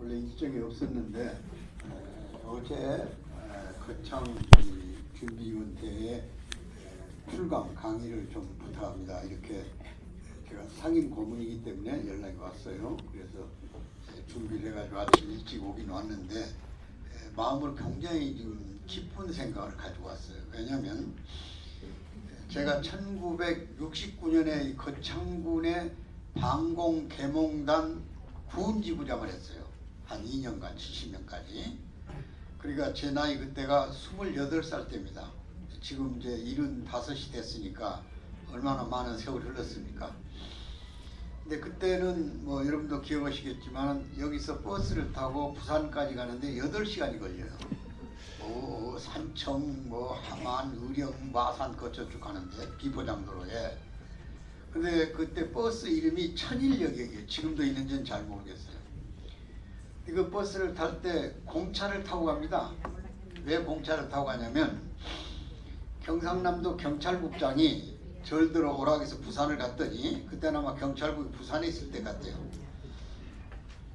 원래 일정이 없었는데 어제 거창 준비위원회에 출강 강의를 좀 부탁합니다. 이렇게 제가 상임 고문이기 때문에 연락이 왔어요. 그래서 준비를 해가지고 아침 일찍 오긴 왔는데 마음으로 굉장히 지금 깊은 생각을 가지고 왔어요. 왜냐하면 제가 1969년에 거창군의 방공 개몽단 군지부장을 했어요. 한 2년간 70년까지. 그러니까 제 나이 그때가 28살 때입니다. 지금 이제 75이 됐으니까 얼마나 많은 세월이 흘렀습니까? 근데 그때는 뭐 여러분도 기억하시겠지만 여기서 버스를 타고 부산까지 가는데 8시간이 걸려요. 산청, 함안, 의령, 마산 거쳐 쭉 가는데 비포장도로에. 근데 그때 버스 이름이 천일역이에요. 지금도 있는지는 잘 모르겠어요. 이거 버스를 탈 때 공차를 타고 갑니다. 왜 공차를 타고 가냐면 경상남도 경찰국장이 절들어 오락에서 부산을 갔더니 그때는 아마 경찰국이 부산에 있을 때 같아요.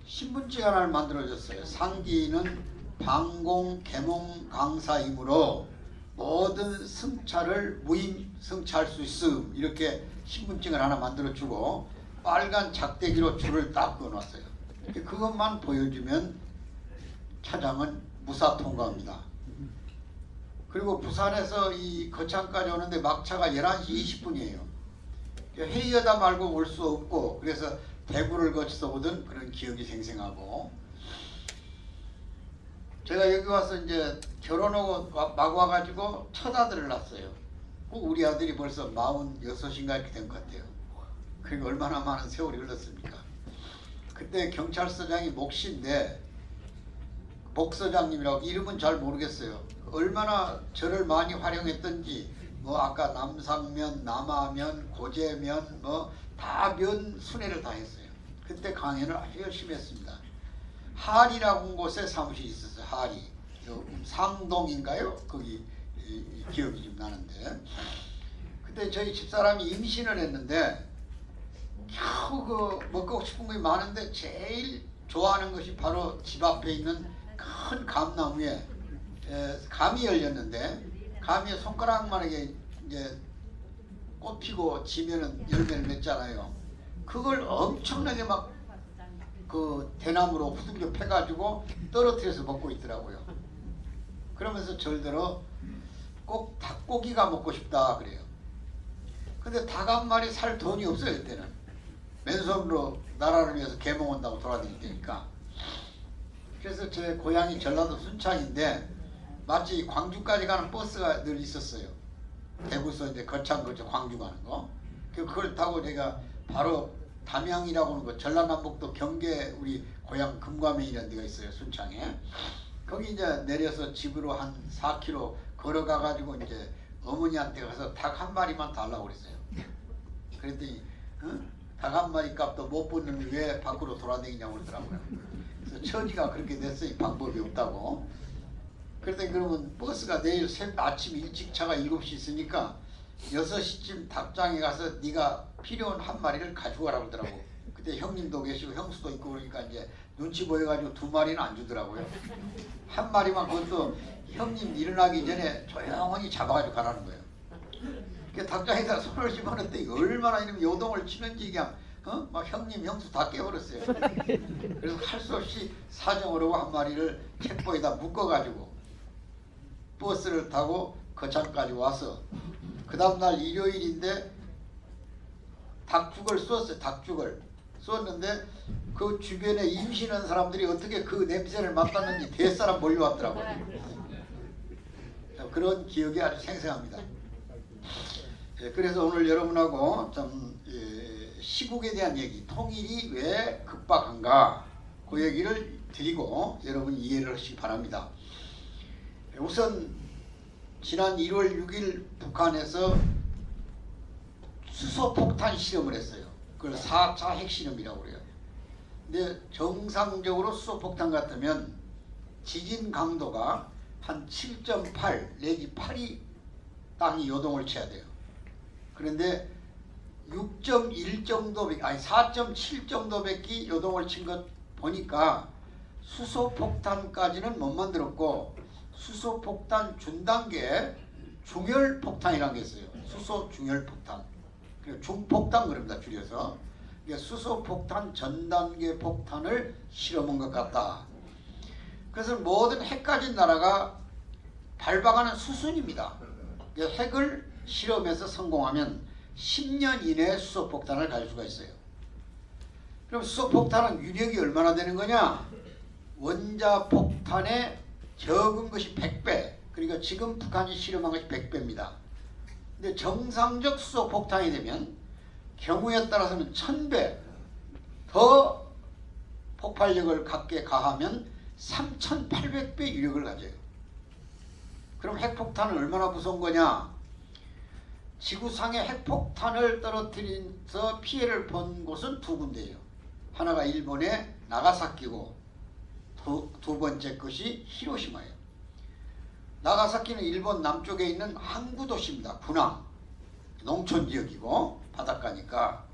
신분증 하나를 만들어줬어요. 상기는 방공 개몽 강사이므로 모든 승차를 무임 승차할 수 있음, 이렇게 신분증을 하나 만들어주고 빨간 작대기로 줄을 딱 그어놨어요. 그것만 보여주면 차장은 무사 통과합니다. 그리고 부산에서 이 거창까지 오는데 막차가 11시 20분이에요. 회의하다 말고 올 수 없고, 그래서 대구를 거쳐서 오던 그런 기억이 생생하고, 제가 여기 와서 이제 결혼하고 막 와가지고 첫 아들을 낳았어요. 우리 아들이 벌써 46인가 이렇게 된 것 같아요. 그리고 얼마나 많은 세월이 흘렀습니까? 그때 경찰서장이 목씨인데, 목서장님이라고, 이름은 잘 모르겠어요. 얼마나 저를 많이 활용했던지, 아까 남상면, 남하면, 고제면, 다 면 순회를 다 했어요. 그때 강연을 아주 열심히 했습니다. 하리라고 곳에 사무실이 있었어요. 하리. 상동인가요? 거기 기억이 좀 나는데. 그때 저희 집사람이 임신을 했는데 겨우 먹고 싶은 것이 많은데 제일 좋아하는 것이 바로 집 앞에 있는 큰 감나무에 감이 열렸는데, 감이 손가락만하게 이제 꽃 피고 지면은 열매를 맺잖아요. 그걸 엄청나게 막 그 대나무로 후둥겨 패가지고 떨어뜨려서 먹고 있더라고요. 그러면서 절대로 꼭 닭고기가 먹고 싶다 그래요. 근데 닭 한 마리 살 돈이 없어요. 그때는 맨손으로 나라를 위해서 개몽한다고 돌아다닐 때니까. 그래서 제 고향이 전라도 순창인데 마치 광주까지 가는 버스가 늘 있었어요. 대구서 이제 거창 거쳐 광주 가는 거. 그걸 타고 제가 바로 담양이라고 하는 거, 전라남북도 경계 우리 고향 금과면이라는 데가 있어요. 순창에. 거기 이제 내려서 집으로 한 4km 걸어가 가지고 이제 어머니한테 가서 닭 한 마리만 달라고 그랬어요. 그랬더니 닭 한 마리 값도 못 받는 왜 밖으로 돌아다니냐고 그러더라고요. 그래서 처지가 그렇게 됐으니 방법이 없다고. 그랬더니 그러면 버스가 내일 아침 일찍 차가 7시 있으니까 6시쯤 닭장에 가서 네가 필요한 한 마리를 가져가라고 하더라고. 그때 형님도 계시고 형수도 있고 그러니까 이제 눈치 보여가지고 2마리는 안 주더라고요. 한 마리만, 그것도 형님 일어나기 전에 조용히 잡아가지고 가라는 거예요. 그 닭장에다 손을 집어넣었더니 얼마나 이러면 요동을 치는지 그냥 막 형님 형수 다 깨버렸어요. 그래서 할 수 없이 사정을 하고 한 마리를 책보에다 묶어가지고 버스를 타고 거창까지 와서 그 다음날 일요일인데 닭죽을 쏘았어요. 닭죽을 쏘았는데 그 주변에 임신한 사람들이 어떻게 그 냄새를 맡았는지 대사람 몰려왔더라고요. 그런 기억이 아주 생생합니다. 그래서 오늘 여러분하고 좀 시국에 대한 얘기, 통일이 왜 급박한가, 그 얘기를 드리고 여러분 이해를 하시기 바랍니다. 우선 지난 1월 6일 북한에서 수소폭탄 실험을 했어요. 그걸 4차 핵실험이라고 그래요. 근데 정상적으로 수소폭탄 같으면 지진 강도가 한 7.8 내지 8이 땅이 요동을 쳐야 돼요. 그런데 6.1 정도, 아니 4.7 정도밖에 요동을 친 것 보니까 수소폭탄까지는 못 만들었고 수소폭탄 준단계 중열폭탄이라는 게 있어요. 수소중열폭탄. 중폭탄 그럽니다. 줄여서. 수소폭탄 전단계 폭탄을 실험한 것 같다. 그래서 모든 핵 가진 나라가 밟아가는 수순입니다. 핵을 실험해서 성공하면 10년 이내에 수소폭탄을 가질 수가 있어요. 그럼 수소폭탄은 위력이 얼마나 되는 거냐? 원자폭탄의 적은 것이 100배. 그러니까 지금 북한이 실험한 것이 100배입니다. 근데 정상적 수소폭탄이 되면 경우에 따라서는 1000배 더 폭발력을 갖게 가하면 3800배 위력을 가져요. 그럼 핵폭탄은 얼마나 무서운 거냐? 지구상에 핵폭탄을 떨어뜨려서 피해를 본 곳은 두 군데예요. 하나가 일본의 나가사키고 두 번째 것이 히로시마예요. 나가사키는 일본 남쪽에 있는 항구 도시입니다. 군항, 농촌 지역이고 바닷가니까.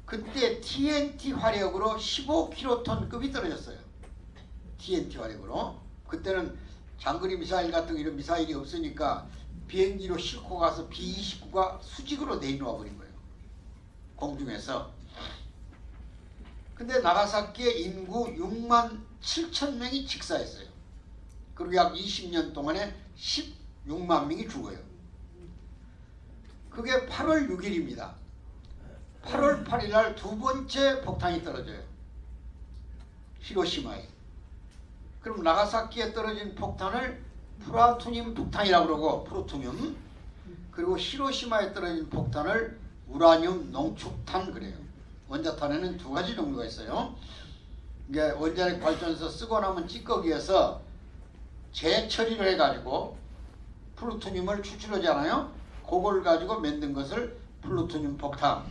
그때 TNT 화력으로 15킬로톤급이 떨어졌어요. TNT 화력으로. 그때는 장거리 미사일 같은 이런 미사일이 없으니까 비행기로 싣고 가서 B-29가 수직으로 내려와 버린 거예요. 공중에서. 근데 나가사키의 인구 6만 7천 명이 직사했어요. 그리고 약 20년 동안에 16만 명이 죽어요. 그게 8월 6일입니다. 8월 8일 날 두 번째 폭탄이 떨어져요. 히로시마에. 그럼 나가사키에 떨어진 폭탄을 플루토늄 폭탄이라고 그러고, 플루토늄. 그리고 히로시마에 떨어진 폭탄을 우라늄 농축탄 그래요. 원자탄에는 두 가지 종류가 있어요. 이게 원자력 발전소 쓰고 남은 찌꺼기에서 재처리를 해가지고 플루토늄을 추출하잖아요. 그걸 가지고 만든 것을 플루토늄 폭탄.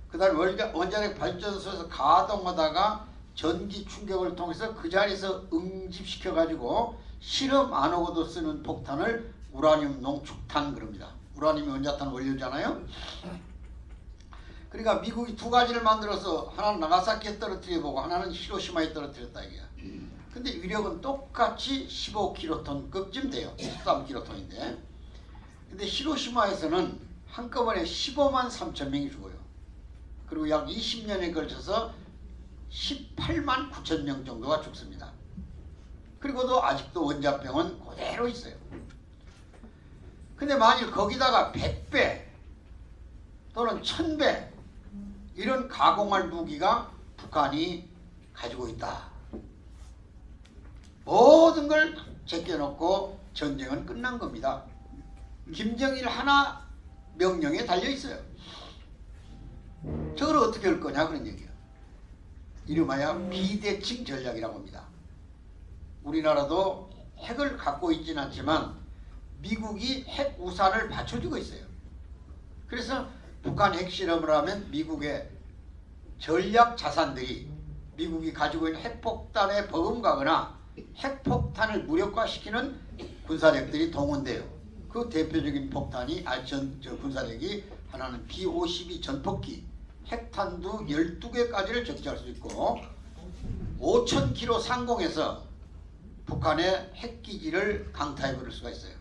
그 다음에 원자력 발전소에서 가동하다가 전기 충격을 통해서 그 자리에서 응집시켜가지고 실험 안 하고도 쓰는 폭탄을 우라늄 농축탄 그럽니다. 우라늄이 원자탄 원료잖아요. 그러니까 미국이 두 가지를 만들어서 하나는 나가사키에 떨어뜨려보고 하나는 히로시마에 떨어뜨렸다 이게야. 근데 위력은 똑같이 15킬로톤급쯤 돼요. 13킬로톤인데. 근데 히로시마에서는 한꺼번에 15만 3천 명이 죽어요. 그리고 약 20년에 걸쳐서 18만 9천 명 정도가 죽습니다. 그리고도 아직도 원자병은 그대로 있어요. 근데 만일 거기다가 100배 또는 1000배 이런 가공할 무기가 북한이 가지고 있다. 모든 걸 제껴놓고 전쟁은 끝난 겁니다. 김정일 하나 명령에 달려있어요. 저걸 어떻게 할 거냐 그런 얘기예요. 이름하여 비대칭 전략이라고 합니다. 우리나라도 핵을 갖고 있지는 않지만 미국이 핵 우산을 받쳐주고 있어요. 그래서 북한 핵실험을 하면 미국의 전략 자산들이 미국이 가지고 있는 핵폭탄에 버금가거나 핵폭탄을 무력화시키는 군사력들이 동원돼요. 그 대표적인 폭탄이 군사력이 하나는 B-52 전폭기, 핵탄두 12개까지를 적재할 수 있고 5,000km 상공에서 북한의 핵기지를 강타해버릴 수가 있어요.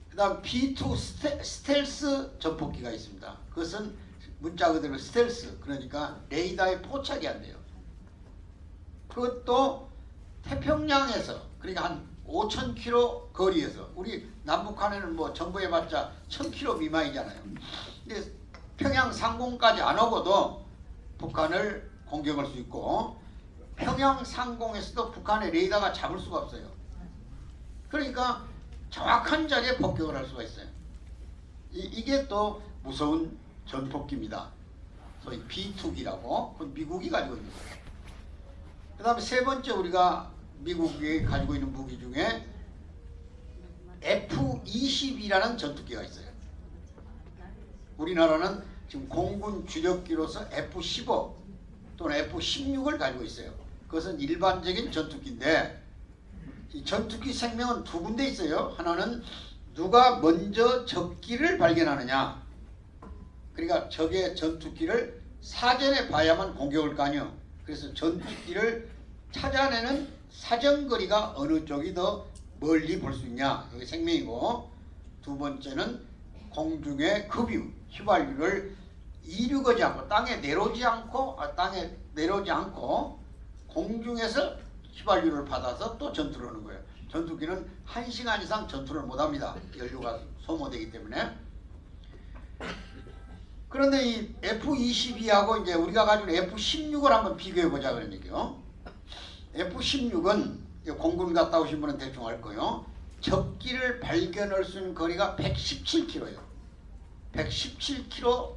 그 다음 B-2 스텔스 전폭기가 있습니다. 그것은 문자 그대로 스텔스, 그러니까 레이더에 포착이 안 돼요. 그것도 태평양에서, 그러니까 한 5,000km 거리에서, 우리 남북한에는 뭐 정보해봤자 1,000km 미만이잖아요. 근데 평양 상공까지 안 오고도 북한을 공격할 수 있고, 평양 상공에서도 북한의 레이더가 잡을 수가 없어요. 그러니까 정확한 자리에 폭격을 할 수가 있어요. 이게 또 무서운 전폭기입니다. 소위 B-2기라고, 그건 미국이 가지고 있는 거예요. 그 다음에 세 번째 우리가 미국이 가지고 있는 무기 중에 F-22라는 전투기가 있어요. 우리나라는 지금 공군 주력기로서 F-15 또는 F-16을 가지고 있어요. 그것은 일반적인 전투기인데, 이 전투기 생명은 두 군데 있어요. 하나는 누가 먼저 적기를 발견하느냐. 그러니까 적의 전투기를 사전에 봐야만 공격을 가뇨. 그래서 전투기를 찾아내는 사정거리가 어느 쪽이 더 멀리 볼 수 있냐, 여기 생명이고, 두 번째는 공중의 급유, 휘발유를 이륙하지 않고 땅에 내려오지 않고 공중에서 휘발유를 받아서 또 전투를 하는 거예요. 전투기는 1시간 이상 전투를 못합니다. 연료가 소모되기 때문에. 그런데 이 F-22하고 이제 우리가 가지고 있는 F-16을 한번 비교해 보자 그런 얘기요. F-16은 공군 갔다 오신 분은 대충 알 거예요. 적기를 발견할 수 있는 거리가 117km예요. 117km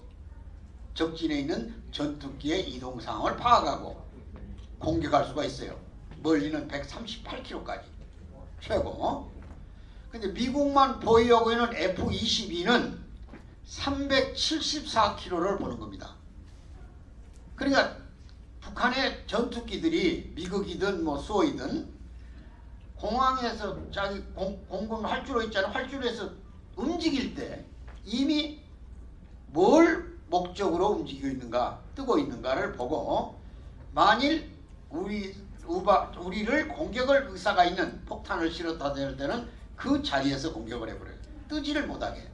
적진에 있는 전투기의 이동 상황을 파악하고 공격할 수가 있어요. 멀리는 138km까지 최고. 근데 미국만 보유하고 있는 F-22는 374km를 보는 겁니다. 그러니까 북한의 전투기들이 미국이든 뭐 수호이든 공항에서 자기 공군 활주로 있잖아요. 활주로에서 움직일 때 이미 뭘 목적으로 움직이고 있는가, 뜨고 있는가를 보고 만일 우리를 공격할 의사가 있는 폭탄을 실었다 될 때는 그 자리에서 공격을 해버려요. 뜨지를 못하게.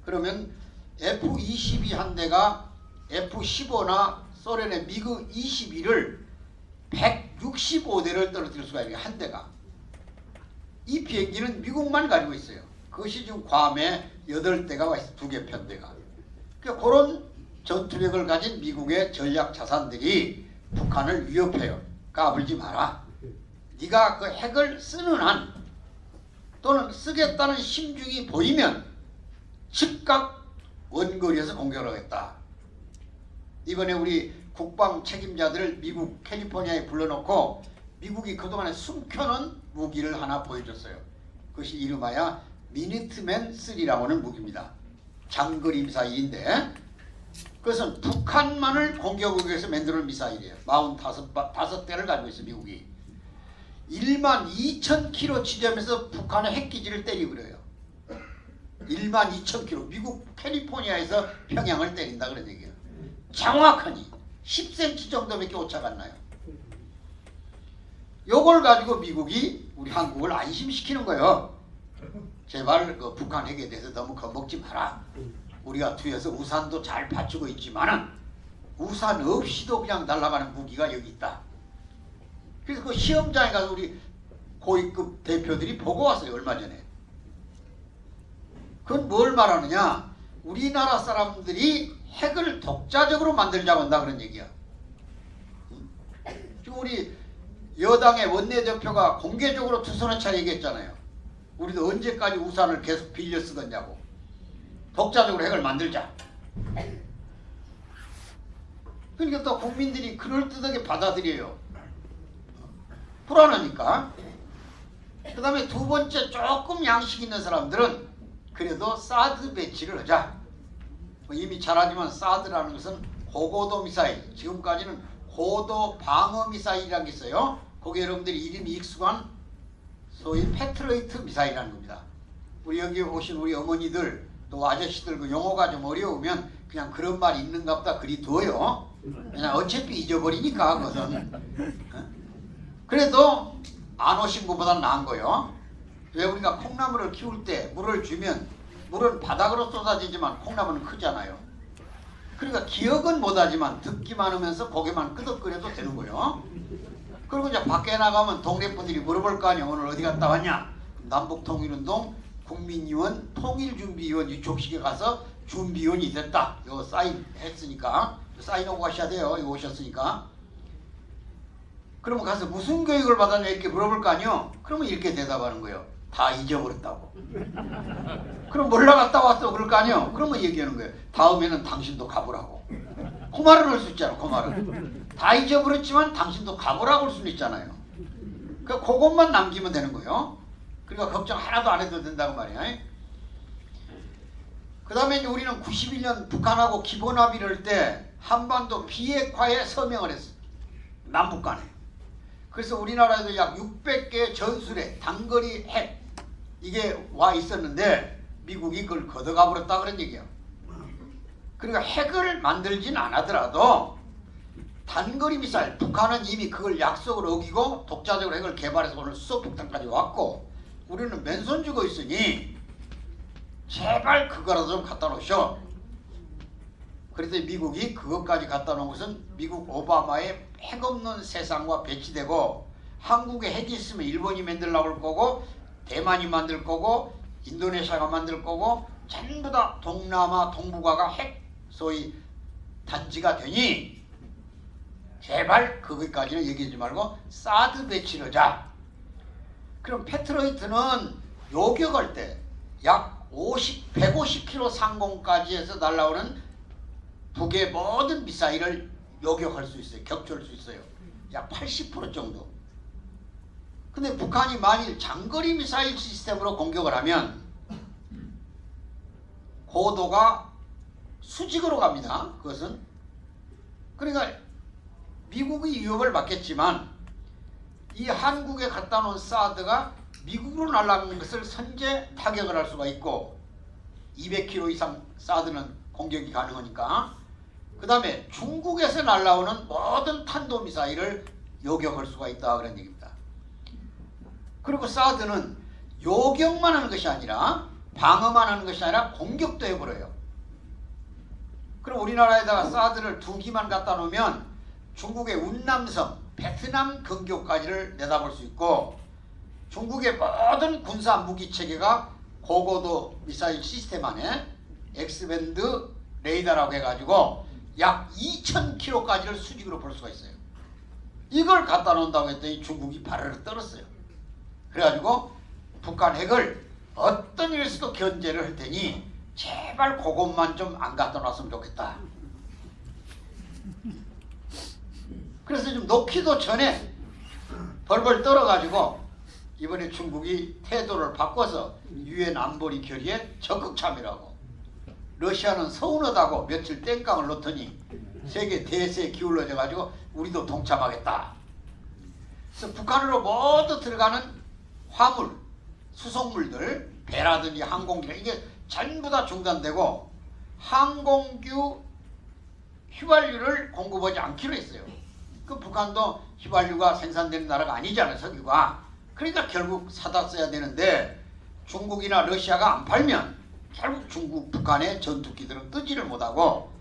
그러면 F-22 한 대가 F-15나 소련의 미그 21을 165대를 떨어뜨릴 수가 있는 한 대가. 이 비행기는 미국만 가지고 있어요. 그것이 지금 괌에 8대가 와 있어요. 2개 편대가. 그러니까 그런 전투력을 가진 미국의 전략 자산들이 북한을 위협해요. 까불지 마라. 네가 그 핵을 쓰는 한 또는 쓰겠다는 심중이 보이면 즉각 원거리에서 공격을 하겠다. 이번에 우리 국방 책임자들을 미국 캘리포니아에 불러놓고 미국이 그동안에 숨겨놓은 무기를 하나 보여줬어요. 그것이 이름하여 미니트맨 3라고 하는 무기입니다. 장거리 미사일인데 그것은 북한만을 공격하기 위해서 만드는 미사일이에요. 45대를 가지고 있어요. 미국이. 12,000km 지점에서 북한의 핵기지를 때리고 그래요. 12,000km. 미국 캘리포니아에서 평양을 때린다 그런 얘기예요. 정확하니 10cm 정도밖에 오차가 안 나요. 요걸 가지고 미국이 우리 한국을 안심시키는 거예요. 제발 그 북한 핵에 대해서 너무 겁먹지 마라. 우리가 뒤에서 우산도 잘 받치고 있지만은 우산 없이도 그냥 날아가는 무기가 여기 있다. 그래서 그 시험장에 가서 우리 고위급 대표들이 보고 왔어요. 얼마 전에. 그건 뭘 말하느냐? 우리나라 사람들이 핵을 독자적으로 만들자고 한다 그런 얘기야. 지금 우리 여당의 원내대표가 공개적으로 투선을 얘기했잖아요. 우리도 언제까지 우산을 계속 빌려 쓰겠냐고. 독자적으로 핵을 만들자. 그러니까 또 국민들이 그럴듯하게 받아들여요. 불안하니까. 그 다음에 두 번째 조금 양식 있는 사람들은 그래도 사드 배치를 하자. 이미 잘 알지만 사드라는 것은 고고도 미사일. 지금까지는 고도 방어 미사일이라는 게 있어요. 거기에 여러분들이 이름이 익숙한 소위 패트리어트 미사일이라는 겁니다. 우리 여기 오신 우리 어머니들 또 아저씨들 그 용어가 좀 어려우면 그냥 그런 말이 있는가 보다 그리 둬요. 그냥 어차피 잊어버리니까 그것은. 그래도 안 오신 것보다는 나은 거예요. 왜 우리가 콩나물을 키울 때 물을 주면 물은 바닥으로 쏟아지지만 콩나물은 크잖아요. 그러니까 기억은 못하지만 듣기만 하면서 고개만 끄덕거려도 되는 거예요. 그리고 이제 밖에 나가면 동네 분들이 물어볼 거 아니야. 오늘 어디 갔다 왔냐? 남북통일운동 국민위원 통일준비위원 유촉식에 가서 준비위원이 됐다. 이거 사인 했으니까 사인하고 가셔야 돼요. 이거 오셨으니까. 그러면 가서 무슨 교육을 받았냐 이렇게 물어볼 거 아니요. 그러면 이렇게 대답하는 거예요. 다 잊어버렸다고. 그럼 몰라 갔다 왔어 그럴 거 아니요. 그러면 얘기하는 거예요. 다음에는 당신도 가보라고. 그 말은 할 수 있잖아. 그 말은. 다 잊어버렸지만 당신도 가보라고 할 수는 있잖아요. 그것만 남기면 되는 거예요. 그러니까 걱정 하나도 안 해도 된다고 말이야. 그 다음에 우리는 91년 북한하고 기본합의를 할 때 한반도 비핵화에 서명을 했어요. 남북 간에. 그래서 우리나라에도 약 600개의 전술핵, 단거리 핵 이게 와 있었는데 미국이 그걸 걷어가 버렸다 그런 얘기야. 그러니까 핵을 만들진 않았더라도 단거리 미사일, 북한은 이미 그걸 약속을 어기고 독자적으로 핵을 개발해서 오늘 수소폭탄까지 왔고 우리는 맨손 쥐고 있으니 제발 그거라도 좀 갖다 놓으셔. 그랬더니 미국이 그것까지 갖다 놓은 것은 미국 오바마의 핵 없는 세상과 배치되고 한국에 핵이 있으면 일본이 만들려고 할 거고 대만이 만들 거고 인도네시아가 만들 거고 전부 다 동남아 동북아가 핵 소위 단지가 되니 제발 거기까지는 얘기하지 말고 사드 배치를 하자. 그럼 패트로이트는 요격할 때 약 150km 상공까지 해서 날아오는 북의 모든 미사일을 요격할 수 있어요. 격추할 수 있어요. 약 80% 정도. 근데 북한이 만일 장거리 미사일 시스템으로 공격을 하면 고도가 수직으로 갑니다. 그것은. 그러니까 미국이 위협을 받겠지만 이 한국에 갖다 놓은 사드가 미국으로 날아가는 것을 선제 타격을 할 수가 있고 200km 이상 사드는 공격이 가능하니까 그 다음에 중국에서 날아오는 모든 탄도미사일을 요격할 수가 있다 그런 얘기입니다. 그리고 사드는 요격만 하는 것이 아니라 방어만 하는 것이 아니라 공격도 해버려요. 그럼 우리나라에다가 사드를 2기만 갖다 놓으면 중국의 운남섬, 베트남 근교까지를 내다볼 수 있고 중국의 모든 군사 무기 체계가 고고도 미사일 시스템 안에 X밴드 레이더라고 해가지고 약 2000km까지를 수직으로 볼 수가 있어요. 이걸 갖다 놓는다고 했더니 중국이 발을 떨었어요. 그래가지고 북한 핵을 어떤 일에서도 견제를 할 테니 제발 그것만 좀 안 갖다 놨으면 좋겠다. 그래서 좀 놓기도 전에 벌벌 떨어가지고 이번에 중국이 태도를 바꿔서 유엔 안보리 결의에 적극 참여하고 러시아는 서운하다고 며칠 땡깡을 놓더니 세계 대세에 기울어져 가지고 우리도 동참하겠다. 그래서 북한으로 모두 들어가는 화물, 수송물들, 배라든지 항공기 이게 전부 다 중단되고 항공규 휘발유를 공급하지 않기로 했어요. 그 북한도 휘발유가 생산되는 나라가 아니잖아요, 석유가. 그러니까 결국 사다 써야 되는데 중국이나 러시아가 안 팔면 결국 중국, 북한의 전투기들은 뜨지를 못하고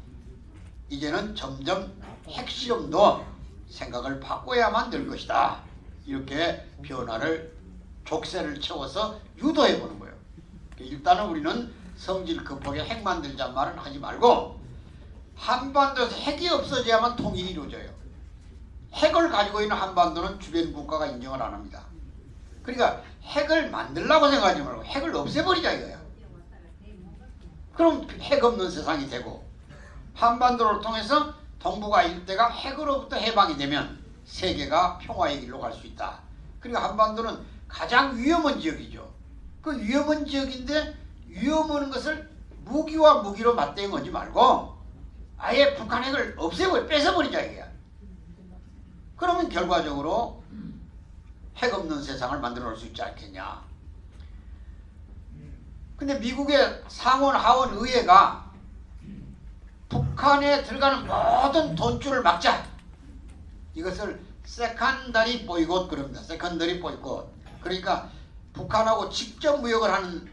이제는 점점 핵실험도 생각을 바꿔야만 될 것이다. 이렇게 변화를 족쇄를 채워서 유도해보는 거예요. 일단은 우리는 성질 급하게 핵 만들자는 말은 하지 말고 한반도에서 핵이 없어져야만 통일이 이루어져요. 핵을 가지고 있는 한반도는 주변 국가가 인정을 안 합니다. 그러니까 핵을 만들려고 생각하지 말고 핵을 없애버리자 이거야. 그럼 핵 없는 세상이 되고 한반도를 통해서 동북아 일대가 핵으로부터 해방이 되면 세계가 평화의 길로 갈 수 있다. 그러니까 한반도는 가장 위험한 지역이죠. 그 위험한 지역인데 위험한 것을 무기와 무기로 맞대응하지 말고 아예 북한 핵을 없애버려 뺏어버리자 이거야. 그러면 결과적으로 핵 없는 세상을 만들어 놓을 수 있지 않겠냐. 근데 미국의 상원 하원 의회가 북한에 들어가는 모든 돈줄을 막자. 이것을 세컨더리 보이콧 그럽니다. 세컨더리 보이콧. 그러니까 북한하고 직접 무역을 하는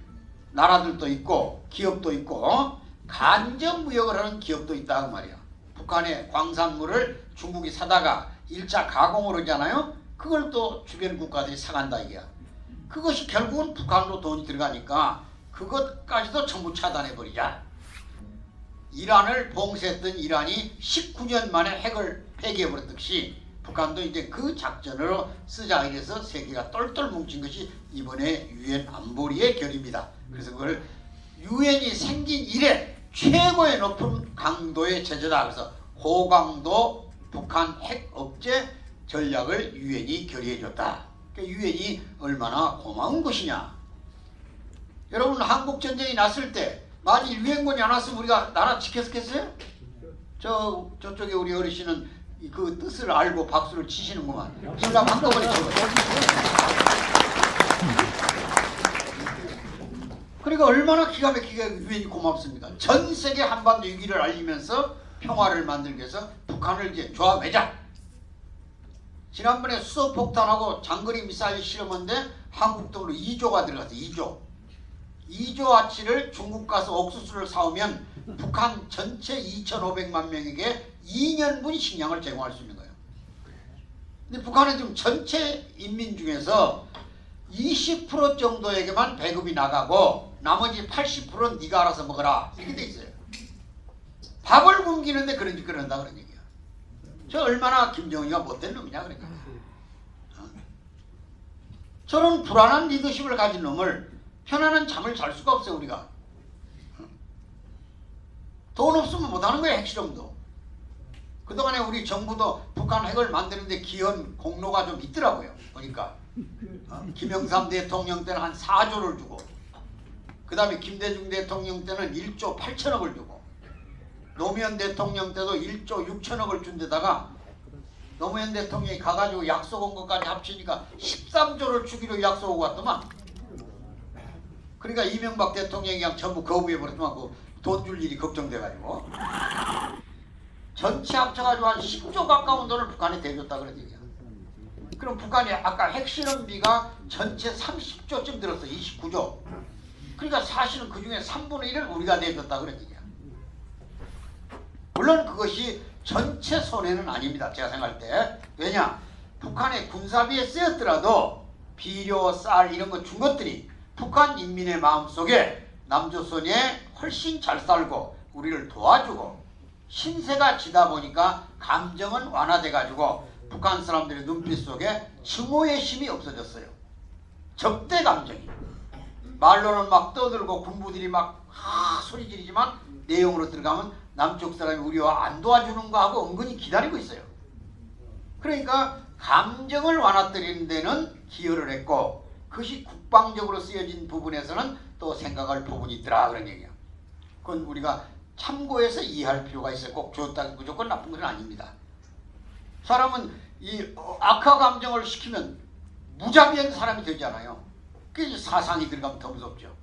나라들도 있고 기업도 있고 간접 무역을 하는 기업도 있다 그 말이야. 북한의 광산물을 중국이 사다가 1차 가공을 하잖아요. 그걸 또 주변 국가들이 사간다 이게야. 그것이 결국은 북한으로 돈이 들어가니까 그것까지도 전부 차단해버리자. 이란을 봉쇄했던 이란이 19년 만에 핵을 폐기해버렸듯이 북한도 이제 그 작전으로 쓰자 이래서 세계가 똘똘 뭉친 것이 이번에 유엔 안보리의 결의입니다. 그래서 그걸 유엔이 생긴 이래 최고의 높은 강도의 제재다. 그래서 고강도 북한 핵 억제 전략을 유엔이 결의해줬다. 그러니까 유엔이 얼마나 고마운 것이냐. 여러분 한국전쟁이 났을 때 만일 유엔군이 안 왔으면 우리가 나라 지켰겠어요? 저쪽에 우리 어르신은 그 뜻을 알고 박수를 치시는구만. 신랑 한꺼번에 쳐요. 그러니까 얼마나 기가 막히게 유엔이 고맙습니다. 전 세계 한반도 위기를 알리면서 평화를 만들기 위해서 북한을 이제 조합해자. 지난번에 수소폭탄하고 장거리 미사일 실험한데 한국 돈으로 2조가 들어갔어. 2조어치를 중국 가서 옥수수를 사오면 북한 전체 2,500만 명에게 2년분 식량을 제공할 수 있는 거예요. 근데 북한은 지금 전체 인민 중에서 20% 정도에게만 배급이 나가고 나머지 80%는 네가 알아서 먹어라 이렇게 돼 있어요. 밥을 굶기는데 그런 짓을 한다 그런 얘기야. 저 얼마나 김정은이가 못된 놈이냐 그러니까. 저런 불안한 리더십을 가진 놈을 편안한 잠을 잘 수가 없어요 우리가. 돈 없으면 못하는 거예요 핵실험도. 그동안에 우리 정부도 북한 핵을 만드는데 기여한 공로가 좀 있더라고요 보니까. 김영삼 대통령 때는 한 4조를 주고 그 다음에 김대중 대통령 때는 1조 8천억을 주고 노무현 대통령 때도 1조 6천억을 준 데다가 노무현 대통령이 가가지고 약속한 것까지 합치니까 13조를 주기로 약속하고 왔더만. 그러니까 이명박 대통령이 그냥 전부 거부해버렸더만 그 돈 줄 일이 걱정돼가지고 전체 합쳐가지고 한 10조 가까운 돈을 북한에 대줬다 그런 얘기야. 그럼 북한이 아까 핵실험비가 전체 30조쯤 들었어. 29조. 그러니까 사실은 그 중에 3분의 1을 우리가 내줬다 그런 얘기야. 물론 그것이 전체 손해는 아닙니다. 제가 생각할 때. 왜냐? 북한의 군사비에 쓰였더라도 비료, 쌀 이런 거 준 것들이 북한 인민의 마음속에 남조선이 훨씬 잘 살고 우리를 도와주고 신세가 지다 보니까 감정은 완화돼가지고 북한 사람들의 눈빛 속에 증오의 심이 없어졌어요. 적대 감정이. 말로는 막 떠들고 군부들이 막 소리 지르지만 내용으로 들어가면 남쪽 사람이 우리와 안 도와주는 거 하고 은근히 기다리고 있어요. 그러니까 감정을 완화시키는 데는 기여를 했고 그것이 국방적으로 쓰여진 부분에서는 또 생각할 부분이 있더라 그런 얘기야. 그건 우리가 참고해서 이해할 필요가 있어요. 꼭 좋다 무조건 나쁜 건 아닙니다. 사람은 이 악화 감정을 시키면 무자비한 사람이 되잖아요. 그게 사상이 들어가면 더 무섭죠.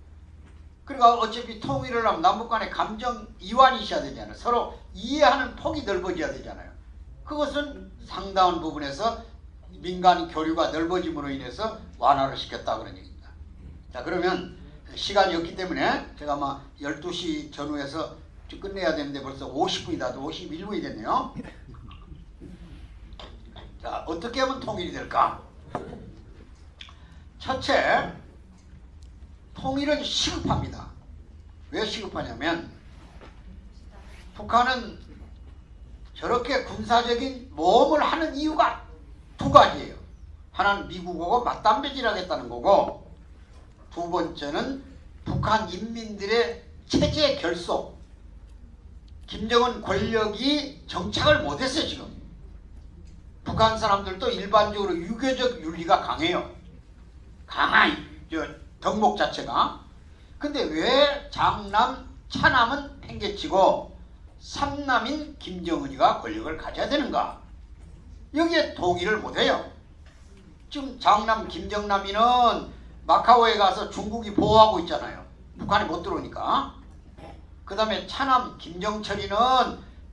그러니까 어차피 통일을 하면 남북 간의 감정 이완이 있어야 되잖아요. 서로 이해하는 폭이 넓어져야 되잖아요. 그것은 상당한 부분에서 민간 교류가 넓어짐으로 인해서 완화를 시켰다 그런 얘기입니다. 자, 그러면 시간이 없기 때문에 제가 아마 12시 전후에서 끝내야 되는데 벌써 50분이 다 51분이 됐네요. 자, 어떻게 하면 통일이 될까? 첫째, 통일은 시급합니다. 왜 시급하냐면 북한은 저렇게 군사적인 모험을 하는 이유가 두 가지예요. 하나는 미국하고 맞담배질하겠다는 거고 두 번째는 북한 인민들의 체제 결속. 김정은 권력이 정착을 못했어요 지금. 북한 사람들도 일반적으로 유교적 윤리가 강해요. 강한 덕목 자체가. 근데 왜 장남, 차남은 팽개치고 삼남인 김정은이가 권력을 가져야 되는가? 여기에 동의를 못해요. 지금 장남 김정남이는 마카오에 가서 중국이 보호하고 있잖아요. 북한이 못 들어오니까. 그 다음에 차남 김정철이는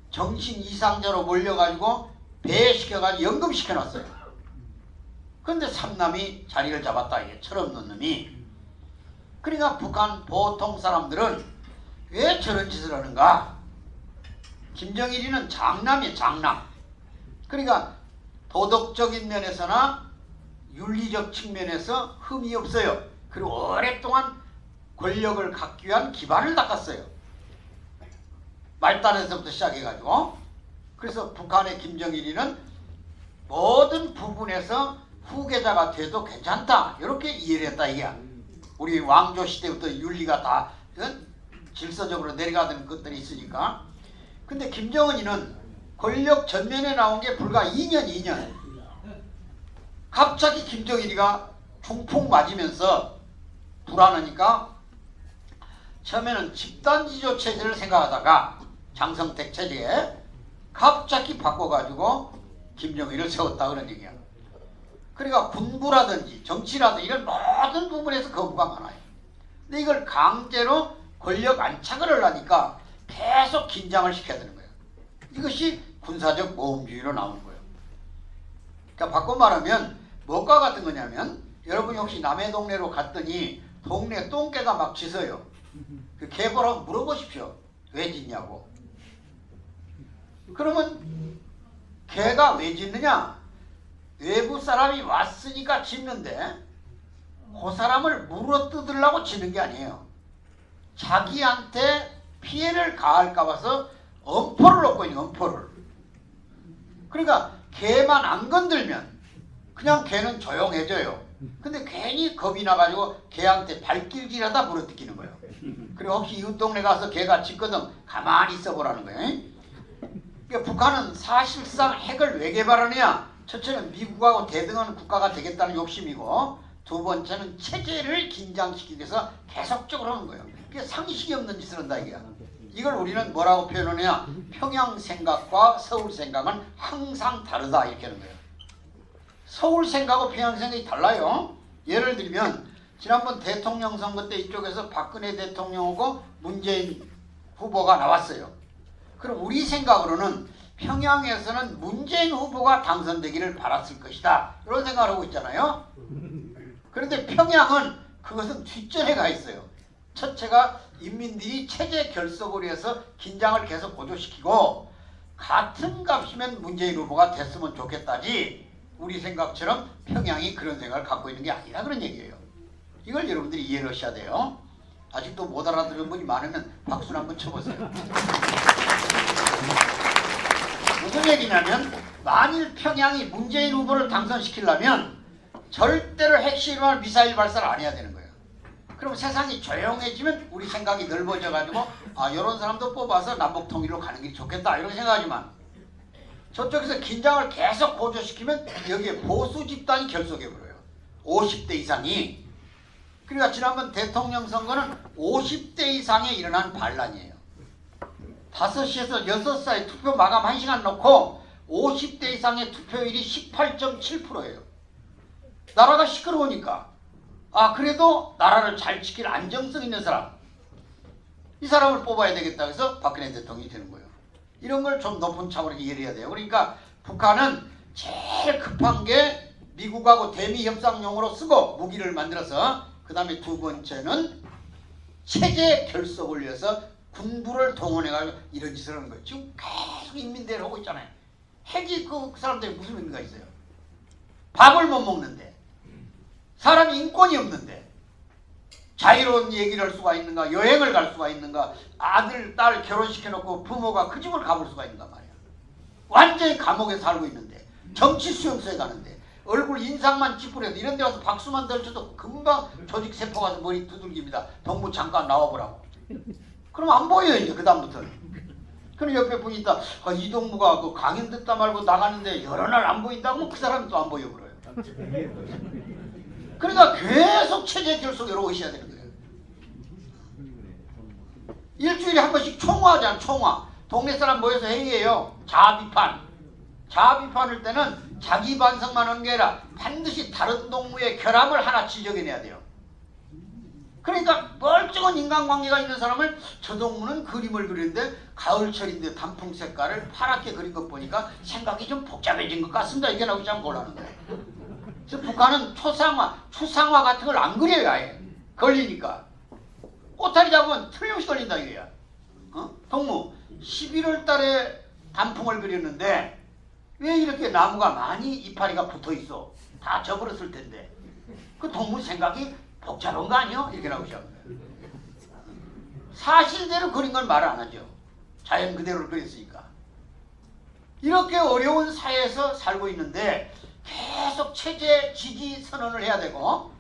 정신 이상자로 몰려가지고 배회시켜가지고 연금시켜놨어요. 그런데 삼남이 자리를 잡았다. 이게 철없는 놈이. 그러니까 북한 보통 사람들은 왜 저런 짓을 하는가? 김정일이는 장남이에요. 장남. 그러니까 도덕적인 면에서나 윤리적 측면에서 흠이 없어요. 그리고 오랫동안 권력을 갖기 위한 기반을 닦았어요. 말단에서부터 시작해가지고. 그래서 북한의 김정일이는 모든 부분에서 후계자가 돼도 괜찮다. 이렇게 이해를 했다 이게. 우리 왕조 시대부터 윤리가 다 질서적으로 내려가는 것들이 있으니까. 근데 김정은이는 권력 전면에 나온 게 불과 2년. 갑자기 김정일이가 중풍 맞으면서 불안하니까 처음에는 집단지조 체제를 생각하다가 장성택 체제에 갑자기 바꿔가지고 김정일을 세웠다 그런 얘기야. 그러니까 군부라든지 정치라든지 이런 모든 부분에서 거부가 많아요. 근데 이걸 강제로 권력 안착을 하려니까 계속 긴장을 시켜야 되는 거예요. 이것이 군사적 모험주의로 나오는 거예요. 그러니까 바꿔 말하면 뭐가 같은 거냐면 여러분이 혹시 남의 동네로 갔더니 동네 똥개가 막 짖어요. 그 개보라고 물어보십시오. 왜 짖냐고. 그러면 개가 왜 짖느냐? 외부 사람이 왔으니까 짖는데 그 사람을 물어뜯으려고 짖는 게 아니에요. 자기한테 피해를 가할까 봐서 엄포를 놓고 있는 엄포를. 그러니까 개만 안 건들면 그냥 개는 조용해져요. 근데 괜히 겁이 나가지고 개한테 발길질하다 물어뜯기는 거예요. 그리고 혹시 이웃 동네 가서 개가 짖거든 가만히 있어보라는 거예요. 그러니까 북한은 사실상 핵을 왜 개발하느냐? 첫째는 미국하고 대등한 국가가 되겠다는 욕심이고 두 번째는 체제를 긴장시키기 위해서 계속적으로 하는 거예요. 그게 상식이 없는 짓을 한다 이게야. 이걸 우리는 뭐라고 표현하느냐? 평양 생각과 서울 생각은 항상 다르다 이렇게 하는 거예요. 서울 생각하고 평양 생각이 달라요. 예를 들면 지난번 대통령 선거 때 이쪽에서 박근혜 대통령하고 문재인 후보가 나왔어요. 그럼 우리 생각으로는 평양에서는 문재인 후보가 당선되기를 바랐을 것이다. 이런 생각을 하고 있잖아요. 그런데 평양은 그것은 뒷전에 가 있어요. 첫째가 인민들이 체제 결속을 위해서 긴장을 계속 고조시키고 같은 값이면 문재인 후보가 됐으면 좋겠다지 우리 생각처럼 평양이 그런 생각을 갖고 있는 게 아니라 그런 얘기예요. 이걸 여러분들이 이해를 하셔야 돼요. 아직도 못 알아들은 분이 많으면 박수를 한번 쳐보세요. 무슨 얘기냐면 만일 평양이 문재인 후보를 당선시키려면 절대로 핵실험을 미사일 발사를 안 해야 되는 거예요. 그럼 세상이 조용해지면 우리 생각이 넓어져가지고 이런 사람도 뽑아서 남북통일로 가는 게 좋겠다 이렇게 생각하지만 저쪽에서 긴장을 계속 고조시키면 여기에 보수 집단이 결속해버려요. 50대 이상이. 그러니까 지난번 대통령 선거는 50대 이상에 일어난 반란이에요. 5시에서 6시에 투표 마감 1시간 놓고 50대 이상의 투표율이 18.7%예요. 나라가 시끄러우니까 그래도 나라를 잘 지킬 안정성 있는 사람 이 사람을 뽑아야 되겠다 해서 박근혜 대통령이 되는 거예요. 이런 걸 좀 높은 차원에서 이해를 해야 돼요. 그러니까 북한은 제일 급한 게 미국하고 대미 협상용으로 쓰고 무기를 만들어서 그 다음에 두 번째는 체제 결속을 위해서 군부를 동원해가지고 이런 짓을 하는 거예요. 지금 계속 인민대회를 하고 있잖아요. 핵이 그 사람들이 무슨 의미가 있어요? 밥을 못 먹는데 사람이 인권이 없는데 자유로운 얘기를 할 수가 있는가? 여행을 갈 수가 있는가? 아들, 딸 결혼시켜놓고 부모가 그 집을 가볼 수가 있는가 말이야. 완전히 감옥에 살고 있는데 정치 수용소에 가는데 얼굴 인상만 찌푸려도 이런 데 와서 박수만 덜쳐도 금방 조직 세포 가서 머리 두들깁니다. 동무 잠깐 나와보라고. 그럼 안 보여요 이제 그 다음부터는. 그럼 옆에 분이 있다. 이동무가 그 강연 듣다 말고 나가는데 여러 날 안 보인다고 하면 그 사람이 또 안 보여버려요. 그러니까 계속 체제 결속으로 오셔야 되는 거예요. 일주일에 한 번씩 총화하잖아. 총화. 동네 사람 모여서 회의해요. 자비판. 자비판을 때는 자기 반성만 하는 게 아니라 반드시 다른 동무의 결함을 하나 지적해내야 돼요. 그러니까 멀쩡한 인간관계가 있는 사람을 저 동무는 그림을 그리는데 가을철인데 단풍 색깔을 파랗게 그린 것 보니까 생각이 좀 복잡해진 것 같습니다. 이게 나오지 않고 올라는 거예요. 그래서 북한은 추상화 같은 걸 안 그려요. 아예 걸리니까 꼬타리 잡으면 틀림없이 걸린다 이거야. 동무 11월 달에 단풍을 그렸는데 왜 이렇게 나무가 많이 이파리가 붙어 있어? 다 져버렸을 텐데 그 동무 생각이 복잡한 거 아니요? 이렇게 나오죠. 사실대로 그린 건 말 안 하죠. 자연 그대로 그렸으니까. 이렇게 어려운 사회에서 살고 있는데 계속 체제 지지 선언을 해야 되고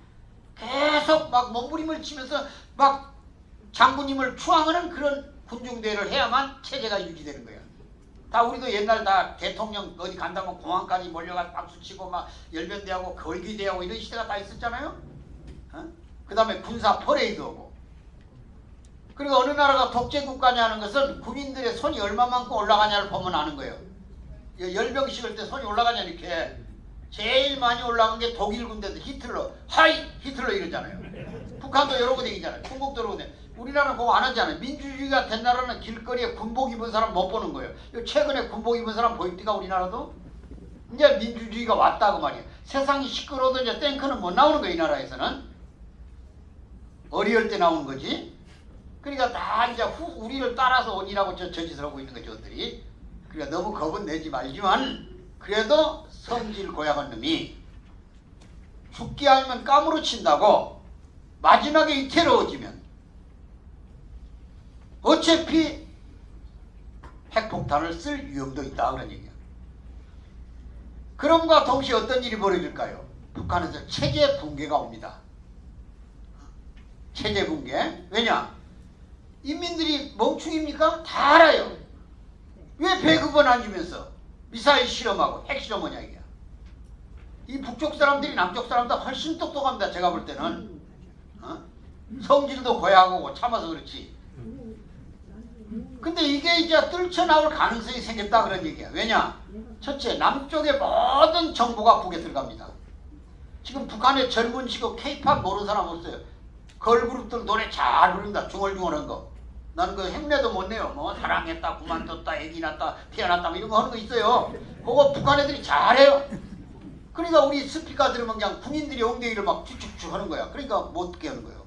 계속 막 몸부림을 치면서 막 장군님을 추앙하는 그런 군중대회를 해야만 체제가 유지되는 거예요. 다 우리도 옛날 다 대통령 어디 간다면 공항까지 몰려가 박수치고 막 열변대하고 걸기대하고 이런 시대가 다 있었잖아요. 그 다음에 군사 퍼레이드하고. 그리고 어느 나라가 독재국가냐 하는 것은 군인들의 손이 얼마만큼 올라가냐를 보면 아는 거예요. 열병 식을 때 손이 올라가냐 이렇게 제일 많이 올라간 게 독일 군대들 히틀러 하이 히틀러 이러잖아요. 북한도 여러 군데 있잖아요. 중국도 여러 군데. 우리나라는 그거 안 하잖아요. 민주주의가 된 나라는 길거리에 군복 입은 사람 못 보는 거예요. 최근에 군복 입은 사람 보입니까? 우리나라도? 이제 민주주의가 왔다고 말이에요. 세상이 시끄러워도 이제 탱크는 못 나오는 거예요. 이 나라에서는. 어리을 때 나오는 거지. 그러니까 다 이제 우리를 따라서 온이라고 저 짓을 하고 있는 거죠. 저들이. 그러니까 너무 겁은 내지 말지만 그래도 성질 고약한 놈이 죽기 아니면 까무러친다고 마지막에 이태로워지면 어차피 핵폭탄을 쓸 위험도 있다 그런 얘기야. 그럼과 동시에 어떤 일이 벌어질까요? 북한에서 체제 붕괴가 옵니다. 체제 붕괴. 왜냐? 인민들이 멍충입니까? 다 알아요. 왜 배급은 안 주면서 미사일 실험하고 핵 실험하냐 이게. 이 북쪽 사람들이 남쪽 사람보다 훨씬 똑똑합니다. 제가 볼 때는. 성질도 고약하고 참아서 그렇지. 근데 이게 이제 떨쳐나올 가능성이 생겼다 그런 얘기야. 왜냐? 첫째, 남쪽의 모든 정보가 북에 들어갑니다. 지금 북한의 젊은 시국 K-팝 모르는 사람 없어요. 걸그룹들 노래 잘 부른다. 중얼중얼한 거. 나는 그 햄내도 못 내요. 뭐 사랑했다, 그만뒀다, 애기 낳았다, 태어났다 뭐 이런 거 하는 거 있어요. 그거 북한 애들이 잘해요. 그러니까 우리 스피커 들으면 그냥 군인들이 엉덩이를 막 쭉쭉쭉 하는 거야. 그러니까 못 듣게 하는 거예요.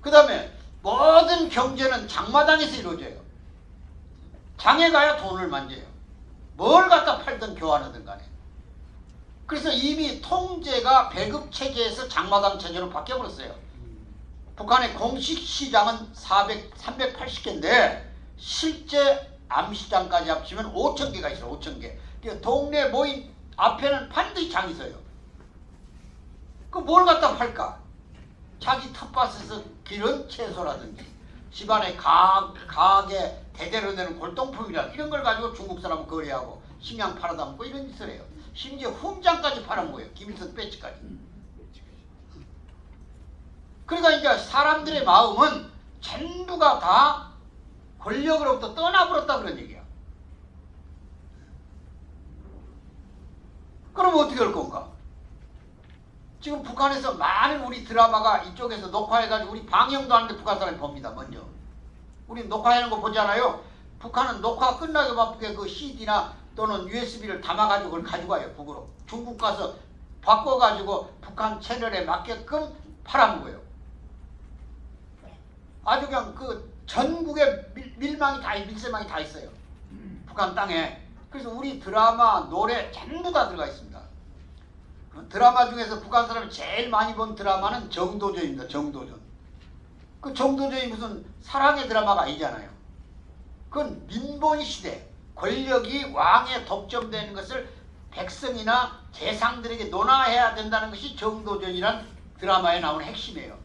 그 다음에 모든 경제는 장마당에서 이루어져요. 장에 가야 돈을 만져요. 뭘 갖다 팔든 교환하든 간에. 그래서 이미 통제가 배급 체제에서 장마당 체제로 바뀌어버렸어요. 북한의 공식 시장은 380개인데 실제 암시장까지 합치면 5,000개가 있어요. 5,000개. 동네 모인 앞에는 반드시 장이 서요. 그 뭘 갖다 팔까? 자기 텃밭에서 기른 채소라든지 집안에 가게 대대로 되는 골동품이라 이런 걸 가지고 중국 사람은 거래하고 식량 팔아담고 이런 짓을 해요. 심지어 훈장까지 팔아먹어요. 김일성 배지까지. 그러니까 이제 사람들의 마음은 전부가 다 권력으로부터 떠나버렸다 그런 얘기야. 그럼 어떻게 할 건가? 지금 북한에서 많은 우리 드라마가 이쪽에서 녹화해가지고 우리 방영도 하는데 북한 사람이 봅니다. 먼저. 우리 녹화하는 거 보잖아요. 북한은 녹화 끝나기 바쁘게 그 CD나 또는 USB를 담아가지고 그걸 가져가요. 북으로. 중국 가서 바꿔가지고 북한 채널에 맞게끔 팔아먹어요. 아주 그냥 그 전국에 밀망이 다 밀세망이 다 있어요. 북한 땅에. 그래서 우리 드라마, 노래 전부 다 들어가 있습니다. 드라마 중에서 북한 사람이 제일 많이 본 드라마는 정도전입니다. 정도전. 그 정도전이 무슨 사랑의 드라마가 아니잖아요. 그건 민본이 시대. 권력이 왕에 독점되는 것을 백성이나 재상들에게 논하해야 된다는 것이 정도전이란 드라마에 나오는 핵심이에요.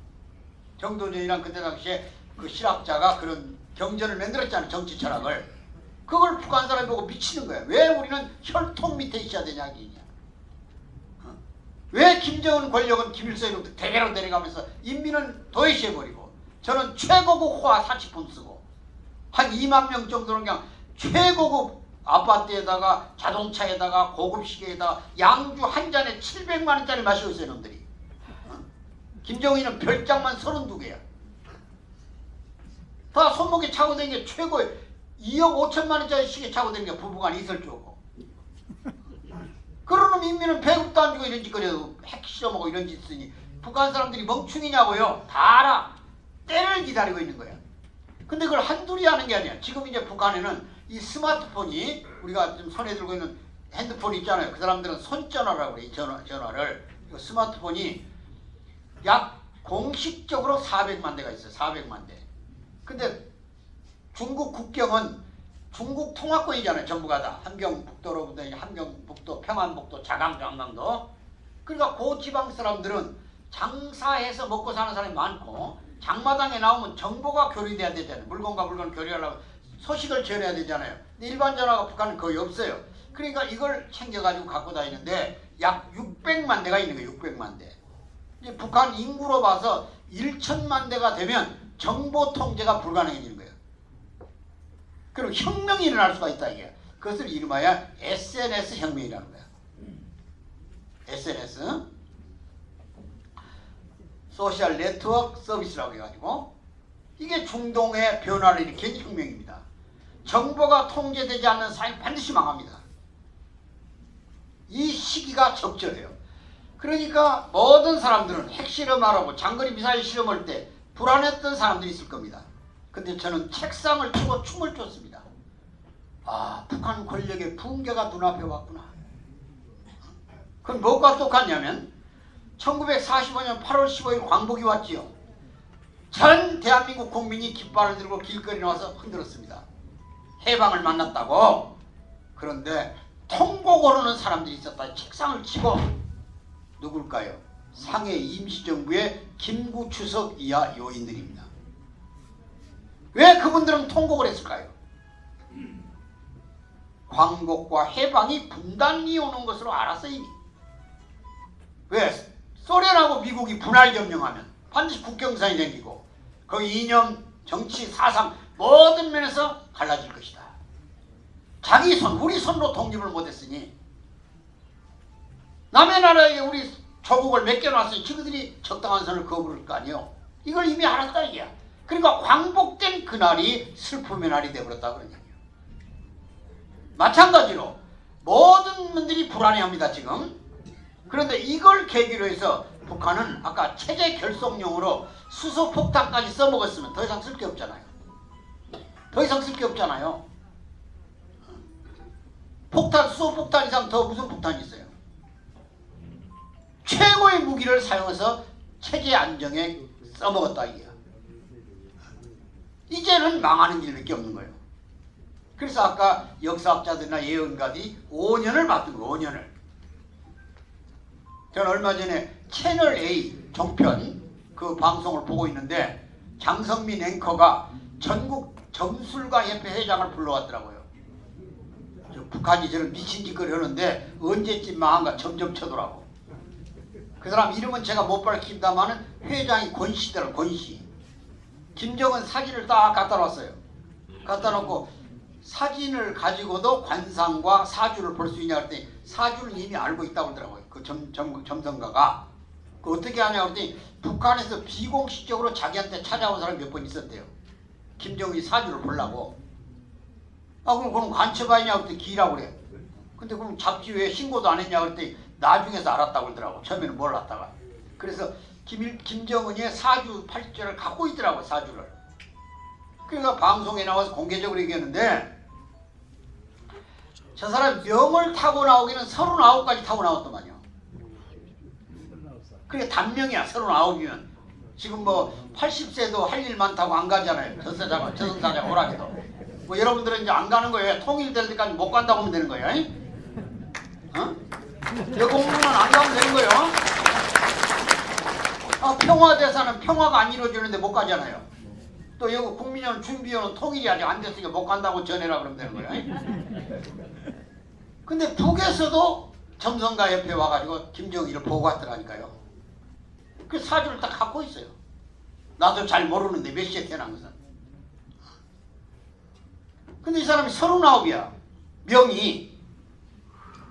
정도전이란 그때 당시에 그 실학자가 그런 경전을 만들었잖아요. 정치 철학을. 그걸 북한 사람이 보고 미치는 거야. 왜 우리는 혈통 밑에 있어야 되냐 이게. 왜 김정은 권력은 김일성으로부터 대대로 내려가면서 인민은 도외시해버리고 저는 최고급 호화 사치품 쓰고 한 2만 명 정도는 그냥 최고급 아파트에다가 자동차에다가 고급 시계에다가 양주 한 잔에 700만 원짜리 마시고 있어요. 놈들이. 김정은이는 별장만 32개야. 다 손목에 차고 다니는 게 최고의 2억 5천만 원짜리 시계 차고 다니는 게 부부간에 이슬 쪼고. 그러는 인민은 배급도 안 주고 이런 짓거리도 핵 실험하고 이런 짓 쓰니 북한 사람들이 멍충이냐고요. 다 알아. 때를 기다리고 있는 거야. 근데 그걸 한둘이 하는 게 아니야. 지금 이제 북한에는 이 스마트폰이 우리가 지금 손에 들고 있는 핸드폰 있잖아요. 그 사람들은 손전화라고 그래. 이 전화를. 스마트폰이 약 공식적으로 400만 대가 있어요. 400만 대. 근데 중국 국경은 중국 통화권이잖아요. 전부가 다. 함경북도로부터 함경북도, 평안북도, 자강, 경강도. 그러니까 그 지방 사람들은 장사해서 먹고 사는 사람이 많고 장마당에 나오면 정보가 교류돼야 되잖아요. 물건과 물건 교류하려면 소식을 전해야 되잖아요. 근데 일반 전화가 북한은 거의 없어요. 그러니까 이걸 챙겨가지고 갖고 다니는데 약 600만 대가 있는 거예요. 600만 대. 이제 북한 인구로 봐서 1천만 대가 되면 정보 통제가 불가능해지는 거예요. 그럼 혁명이 일어날 수가 있다 이게. 그것을 이름하여 SNS 혁명이라는 거야. SNS. 소셜 네트워크 서비스라고 해가지고 이게 중동의 변화를 일으킨 혁명입니다. 정보가 통제되지 않는 사회는 반드시 망합니다. 이 시기가 적절해요. 그러니까 모든 사람들은 핵실험하라고 장거리 미사일 실험할 때 불안했던 사람들이 있을 겁니다. 근데 저는 책상을 치고 춤을 췄습니다. 아, 북한 권력의 붕괴가 눈앞에 왔구나. 그건 뭐가 똑같냐면 1945년 8월 15일 광복이 왔지요. 전 대한민국 국민이 깃발을 들고 길거리에 나와서 흔들었습니다. 해방을 만났다고. 그런데 통곡 오르는 사람들이 있었다. 책상을 치고. 누굴까요? 상해 임시정부의 김구추석 이하 요인들입니다. 왜 그분들은 통곡을 했을까요? 광복과 해방이 분단이 오는 것으로 알았어 이미. 왜? 소련하고 미국이 분할 점령하면 반드시 국경선이 생기고 거기 이념, 정치, 사상 모든 면에서 갈라질 것이다. 자기 손, 우리 손으로 독립을 못했으니 남의 나라에 우리 조국을 맡겨놨으니 지그들이 적당한 선을 그어부를 거 아니에요. 이걸 이미 알았다 이게야. 그러니까 광복된 그날이 슬픔의 날이 되어버렸다 그런 얘기예요. 마찬가지로 모든 분들이 불안해합니다 지금. 그런데 이걸 계기로 해서 북한은 아까 체제 결속용으로 수소폭탄까지 써먹었으면 더 이상 쓸 게 없잖아요. 더 이상 쓸 게 없잖아요. 폭탄, 수소폭탄 이상 더 무슨 폭탄이 있어요? 최고의 무기를 사용해서 체제 안정에 써먹었다 이게야. 이제는 망하는 길밖에 없는 거예요. 그래서 아까 역사학자들이나 예언가들이 5년을 봤던 거예요. 5년을. 저는 얼마 전에 채널 A 종편 그 방송을 보고 있는데 장성민 앵커가 전국 점술가 협회 회장을 불러왔더라고요. 북한이 저런 미친 짓거리 하는데 언제쯤 망한가 점점 쳐더라고. 그 사람 이름은 제가 못 밝힙니다마는 회장이 권씨더라고. 권씨. 김정은 사진을 딱 갖다 놨어요. 갖다 놓고 사진을 가지고도 관상과 사주를 볼 수 있냐 그랬더니 사주는 이미 알고 있다고 그러더라고요. 그 점성가가. 그 어떻게 하냐 그랬더니 북한에서 비공식적으로 자기한테 찾아온 사람이 몇 번 있었대요. 김정은이 사주를 보려고. 아 그럼 간첩아니냐 그랬더니 기라고 그래. 근데 그럼 잡지 왜 신고도 안 했냐 그랬더니 나중에서 알았다고 그러더라고. 처음에는 몰랐다가. 그래서 김정은의 사주 8절을 갖고 있더라고. 사주를. 그러니까 방송에 나와서 공개적으로 얘기했는데 저 사람 명을 타고 나오기는 39가지 타고 나왔더만요. 그게 단명이야. 39이면. 지금 뭐 80세도 할 일 많다고 안 가잖아요. 저승사자가 오라게도. 뭐 여러분들은 이제 안 가는 거예요. 통일될 때까지 못 간다고 하면 되는 거예요. 어? 여공문은 안 가면 되는 거예요. 아, 평화대사는 평화가 안 이루어지는데 못 가잖아요. 또 여기 국민연 준비위원은 통일이 아직 안 됐으니까 못 간다고 전해라 그러면 되는 거예요. 근데 북에서도 점성가 옆에 와가지고 김정일을 보고 왔더라니까요. 그 사주를 딱 갖고 있어요. 나도 잘 모르는데 몇 시에 태어난 것은. 근데 이 사람이 39이야. 명이.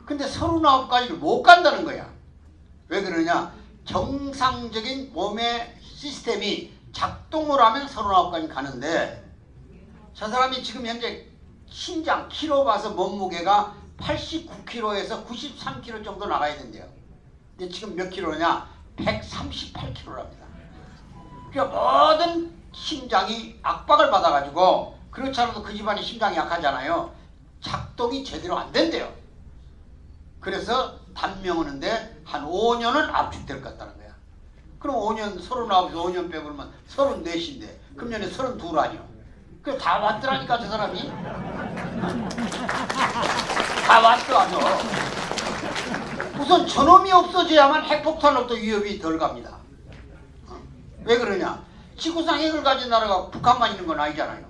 근데 39까지를 못 간다는 거야. 왜 그러냐? 정상적인 몸의 시스템이 작동을 하면 39까지 가는데 저 사람이 지금 현재 신장 키로 봐서 몸무게가 89kg에서 93kg 정도 나가야 된대요. 근데 지금 몇 킬로냐? 138kg랍니다. 그러니까 모든 심장이 압박을 받아가지고 그렇지 않아도 그 집안이 심장이 약하잖아요. 작동이 제대로 안 된대요. 그래서 단명하는데 한 5년은 압축될 것 같다는 거야. 그럼 5년 39에서 5년 빼버리면 34인데 금년에 32 아니요. 그 다 왔더라니까 저 사람이. 다 왔더라뇨. 우선 저놈이 없어져야만 핵폭탄으로부터 위협이 덜 갑니다. 왜 그러냐? 지구상 핵을 가진 나라가 북한만 있는 건 아니잖아요.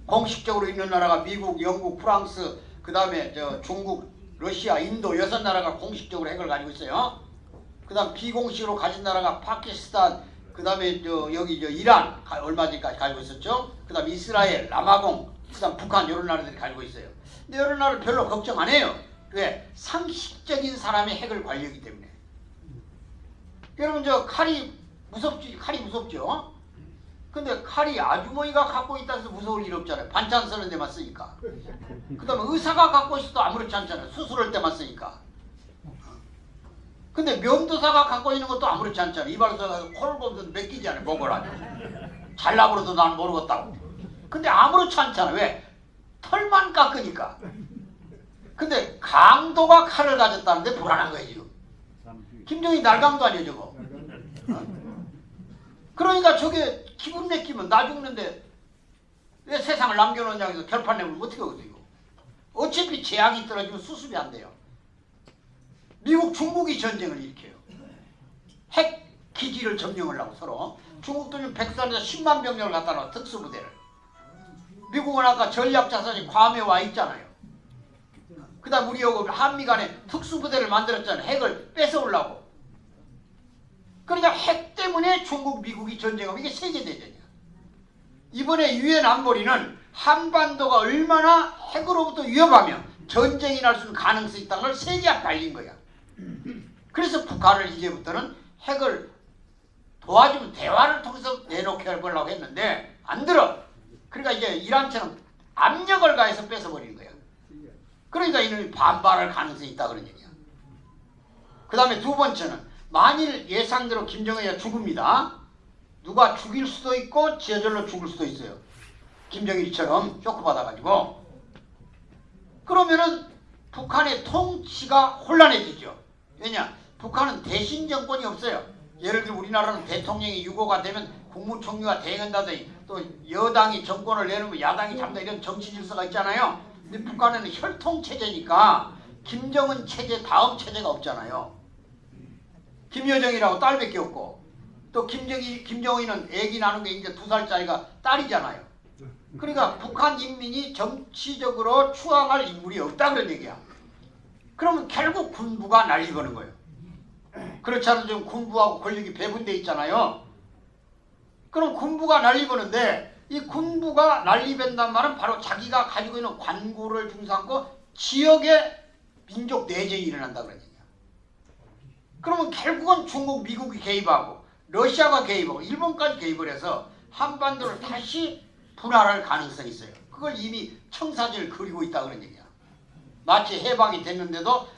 공식적으로 있는 나라가 미국, 영국, 프랑스, 그 다음에 중국, 러시아, 인도 6나라가 공식적으로 핵을 가지고 있어요. 그 다음 비공식으로 가진 나라가 파키스탄, 그 다음에 여기 이란 얼마 전까지 가지고 있었죠. 그 다음 이스라엘, 남아공, 그 다음 북한 이런 나라들이 가지고 있어요. 근데 이런 나라를 별로 걱정 안 해요. 왜? 상식적인 사람의 핵을 관리하기 때문에. 여러분 칼이 무섭지. 칼이 무섭죠. 근데 칼이 아주머니가 갖고 있다고 해서 무서울 일 없잖아요. 반찬 쓰는 데만 쓰니까. 그 다음에 의사가 갖고 있어도 아무렇지 않잖아요. 수술할 때만 쓰니까. 근데 면도사가 갖고 있는 것도 아무렇지 않잖아요. 이발소가 코를 보면서 맡기잖아요. 먹으라고. 잘라고 그래도 난 모르겠다고. 근데 아무렇지 않잖아요. 왜? 털만 깎으니까. 근데 강도가 칼을 가졌다는데 불안한 거예요 지금. 김정희 날강도 아니에요 저거. 그러니까 저게 기분 내키면 나 죽는데 왜 세상을 남겨놓냐고 해서 결판 내면 어떻게 하거든요. 어차피 재앙이 떨어지면 수습이 안 돼요. 미국 중국이 전쟁을 일으켜요. 핵 기지를 점령을 하고 서로. 중국도 지금 백산에서 10만 병력을 갖다 놔 특수부대를. 미국은 아까 전략자산이 괌에 와 있잖아요. 그 다음 우리하고 한미 간에 특수부대를 만들었잖아요. 핵을 뺏어오려고. 그러니까 핵 때문에 중국, 미국이 전쟁하면 이게 세계대전이야. 이번에 유엔 안보리는 한반도가 얼마나 핵으로부터 위협하며 전쟁이 날 수 있는 가능성이 있다는 걸 세계 앞에 알린 거야. 그래서 북한을 이제부터는 핵을 도와주면 대화를 통해서 내놓게 해보려고 했는데 안 들어. 그러니까 이제 이란처럼 압력을 가해서 뺏어버리는 거야. 그러니까 이놈이 반발할 가능성이 있다 그런 얘기야. 그 다음에 두 번째는 만일 예상대로 김정은이가 죽습니다. 누가 죽일 수도 있고 저절로 죽을 수도 있어요. 김정일처럼 쇼크 받아가지고. 그러면은 북한의 통치가 혼란해지죠. 왜냐? 북한은 대신 정권이 없어요. 예를 들어 우리나라는 대통령이 유고가 되면 국무총리가 대행한다더니 또 여당이 정권을 내놓으면 야당이 잡는다 이런 정치 질서가 있잖아요. 근데 북한에는 혈통체제니까 김정은 체제 다음 체제가 없잖아요. 김여정이라고 딸밖에 없고 또 김정은은 애기 낳은 게 이제 2살짜리가 딸이잖아요. 그러니까 북한 인민이 정치적으로 추앙할 인물이 없다 그런 얘기야. 그러면 결국 군부가 난리 거는 거예요. 그렇지 않으면 지금 군부하고 권력이 배분돼 있잖아요. 그럼 군부가 난리 거는데 이 군부가 난리 벤단 말은 바로 자기가 가지고 있는 관구를 중상고 지역에 민족 내전이 일어난다 그런 얘기야. 그러면 결국은 중국, 미국이 개입하고 러시아가 개입하고 일본까지 개입을 해서 한반도를 다시 분할할 가능성이 있어요. 그걸 이미 청사진을 그리고 있다 그런 얘기야. 마치 해방이 됐는데도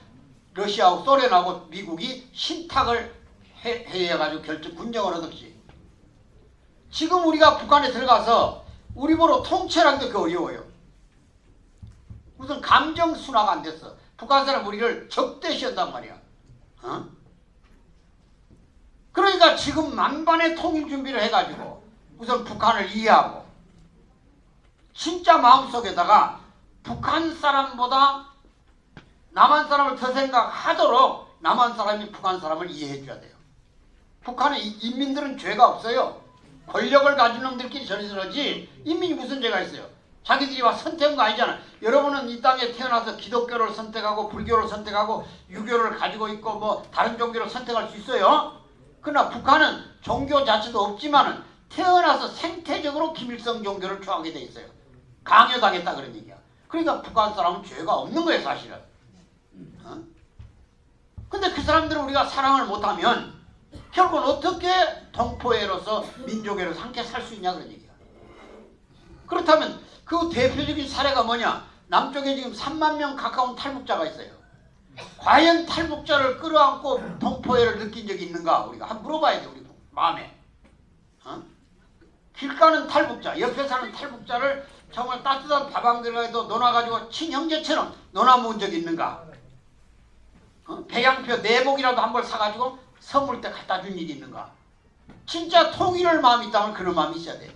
러시아하고 소련하고 미국이 신탁을 해가지고 군정을 하듯이. 지금 우리가 북한에 들어가서 우리 보러 통찰하기도 그 어려워요. 무슨 감정 순화가 안 됐어. 북한 사람 우리를 적대시한단 말이야. 어? 그러니까 지금 만반의 통일 준비를 해가지고 우선 북한을 이해하고 진짜 마음속에다가 북한 사람보다 남한 사람을 더 생각하도록 남한 사람이 북한 사람을 이해해 줘야 돼요. 북한의 인민들은 죄가 없어요. 권력을 가진 놈들끼리 저리저러지 인민이 무슨 죄가 있어요. 자기들이 와 선택한 거 아니잖아. 여러분은 이 땅에 태어나서 기독교를 선택하고 불교를 선택하고 유교를 가지고 있고 뭐 다른 종교를 선택할 수 있어요. 그러나 북한은 종교 자체도 없지만은 태어나서 생태적으로 김일성 종교를 추앙하게 돼 있어요. 강요당했다 그런 얘기야. 그러니까 북한 사람은 죄가 없는 거예요 사실은. 어? 근데 그 사람들을 우리가 사랑을 못하면 결국은 어떻게 동포애로서 민족애로서 함께 살 수 있냐 그런 얘기야. 그렇다면 그 대표적인 사례가 뭐냐. 남쪽에 지금 3만 명 가까운 탈북자가 있어요. 과연 탈북자를 끌어안고 동포애를 느낀 적이 있는가 우리가 한번 물어봐야 돼. 우리 마음에. 어? 길 가는 탈북자 옆에 사는 탈북자를 정말 따뜻한 밥 한 그릇에도 논아가지고 친형제처럼 논아먹은 적이 있는가. 배양표 내복이라도 한 벌 사가지고 선물 때 갖다 준 일이 있는가. 진짜 통일할 마음이 있다면 그런 마음이 있어야 돼요.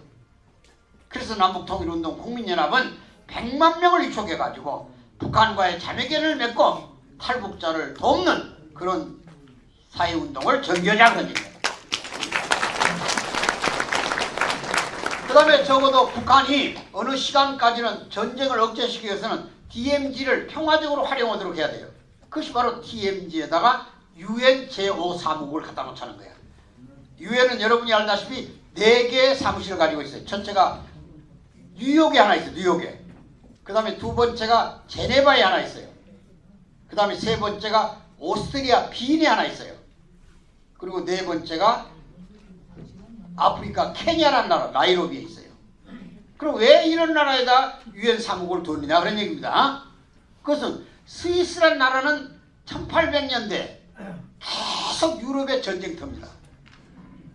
그래서 남북통일운동 국민연합은 100만 명을 위촉해가지고 북한과의 자매결을 맺고 탈북자를 돕는 그런 사회운동을 전개하자 그런 얘기입니다. 그 다음에 적어도 북한이 어느 시간까지는 전쟁을 억제시키기 위해서는 DMZ를 평화적으로 활용하도록 해야 돼요. 그것이 바로 DMZ에다가 UN 제5사무국을 갖다 놓자는 거야. UN은 여러분이 알다시피 4개의 사무실을 가지고 있어요. 첫째가 뉴욕에 하나 있어요. 뉴욕에. 그 다음에 두 번째가 제네바에 하나 있어요. 그 다음에 세 번째가 오스트리아 빈에 하나 있어요. 그리고 네 번째가 아프리카 케냐라는 나라 나이로비에 있어요. 그럼 왜 이런 나라에다 유엔 사무국을 두느냐 그런 얘기입니다. 그것은 스위스란 나라는 1800년대 계속 유럽의 전쟁터입니다.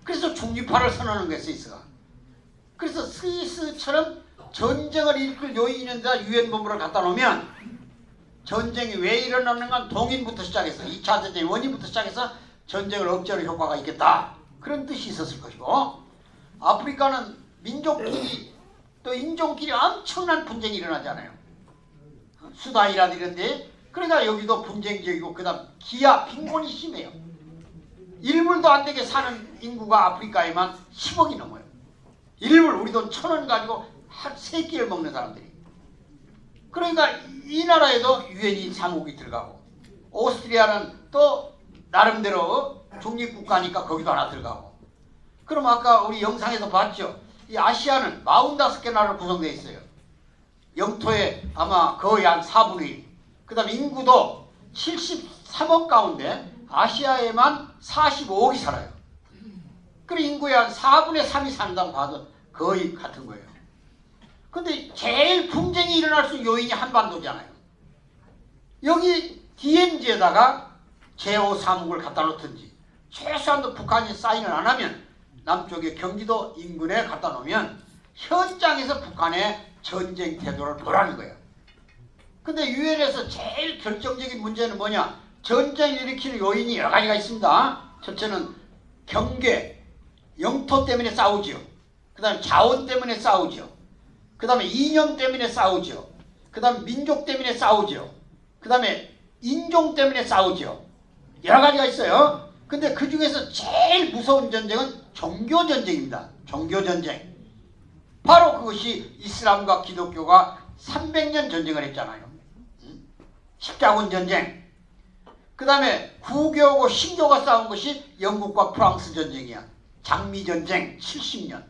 그래서 중립화를 선언한 거예요, 스위스가. 그래서 스위스처럼 전쟁을 일으킬 요인이 있는데 유엔 본부를 갖다 놓으면 전쟁이 왜 일어나는가 동인부터 시작해서 2차 전쟁 원인부터 시작해서 전쟁을 억제하는 효과가 있겠다. 그런 뜻이 있었을 것이고, 아프리카는 민족끼리 또 인종끼리 엄청난 분쟁이 일어나잖아요. 수다이라든지 이런데. 그러니까 여기도 분쟁 지역이고, 그 다음 기아, 빈곤이 심해요. 1불도 안 되게 사는 인구가 아프리카에만 10억이 넘어요. 1불, 우리 돈 1,000원 가지고 한 3끼를 먹는 사람들이. 그러니까 이 나라에도 유엔이 사무국이 들어가고, 오스트리아는 또 나름대로 중립국가니까 거기도 하나 들어가고. 그럼 아까 우리 영상에서 봤죠? 이 아시아는 45개 나라로 구성되어 있어요. 영토의 아마 거의 한 4분의 1. 그 다음에 인구도 73억 가운데 아시아에만 45억이 살아요. 그럼 인구의 한 4분의 3이 산다고 봐도 거의 같은 거예요. 근데 제일 분쟁이 일어날 수 있는 요인이 한반도잖아요. 여기 DMZ에다가 제5사무국을 갖다 놓든지, 최소한도 북한이 사인을 안 하면 남쪽의 경기도 인근에 갖다 놓으면 현장에서 북한의 전쟁 태도를 보라는 거예요. 근데 유엔에서 제일 결정적인 문제는 뭐냐? 전쟁을 일으키는 요인이 여러 가지가 있습니다. 첫째는 경계, 영토 때문에 싸우지요. 그 다음에 자원 때문에 싸우지요. 그 다음에 이념 때문에 싸우지요. 그 다음에 민족 때문에 싸우지요. 그 다음에 인종 때문에 싸우지요. 여러 가지가 있어요. 근데 그 중에서 제일 무서운 전쟁은 종교전쟁입니다. 종교전쟁. 바로 그것이 이슬람과 기독교가 300년 전쟁을 했잖아요. 십자군 전쟁. 그 다음에 구교하고 신교가 싸운 것이 영국과 프랑스 전쟁이야. 장미전쟁 70년.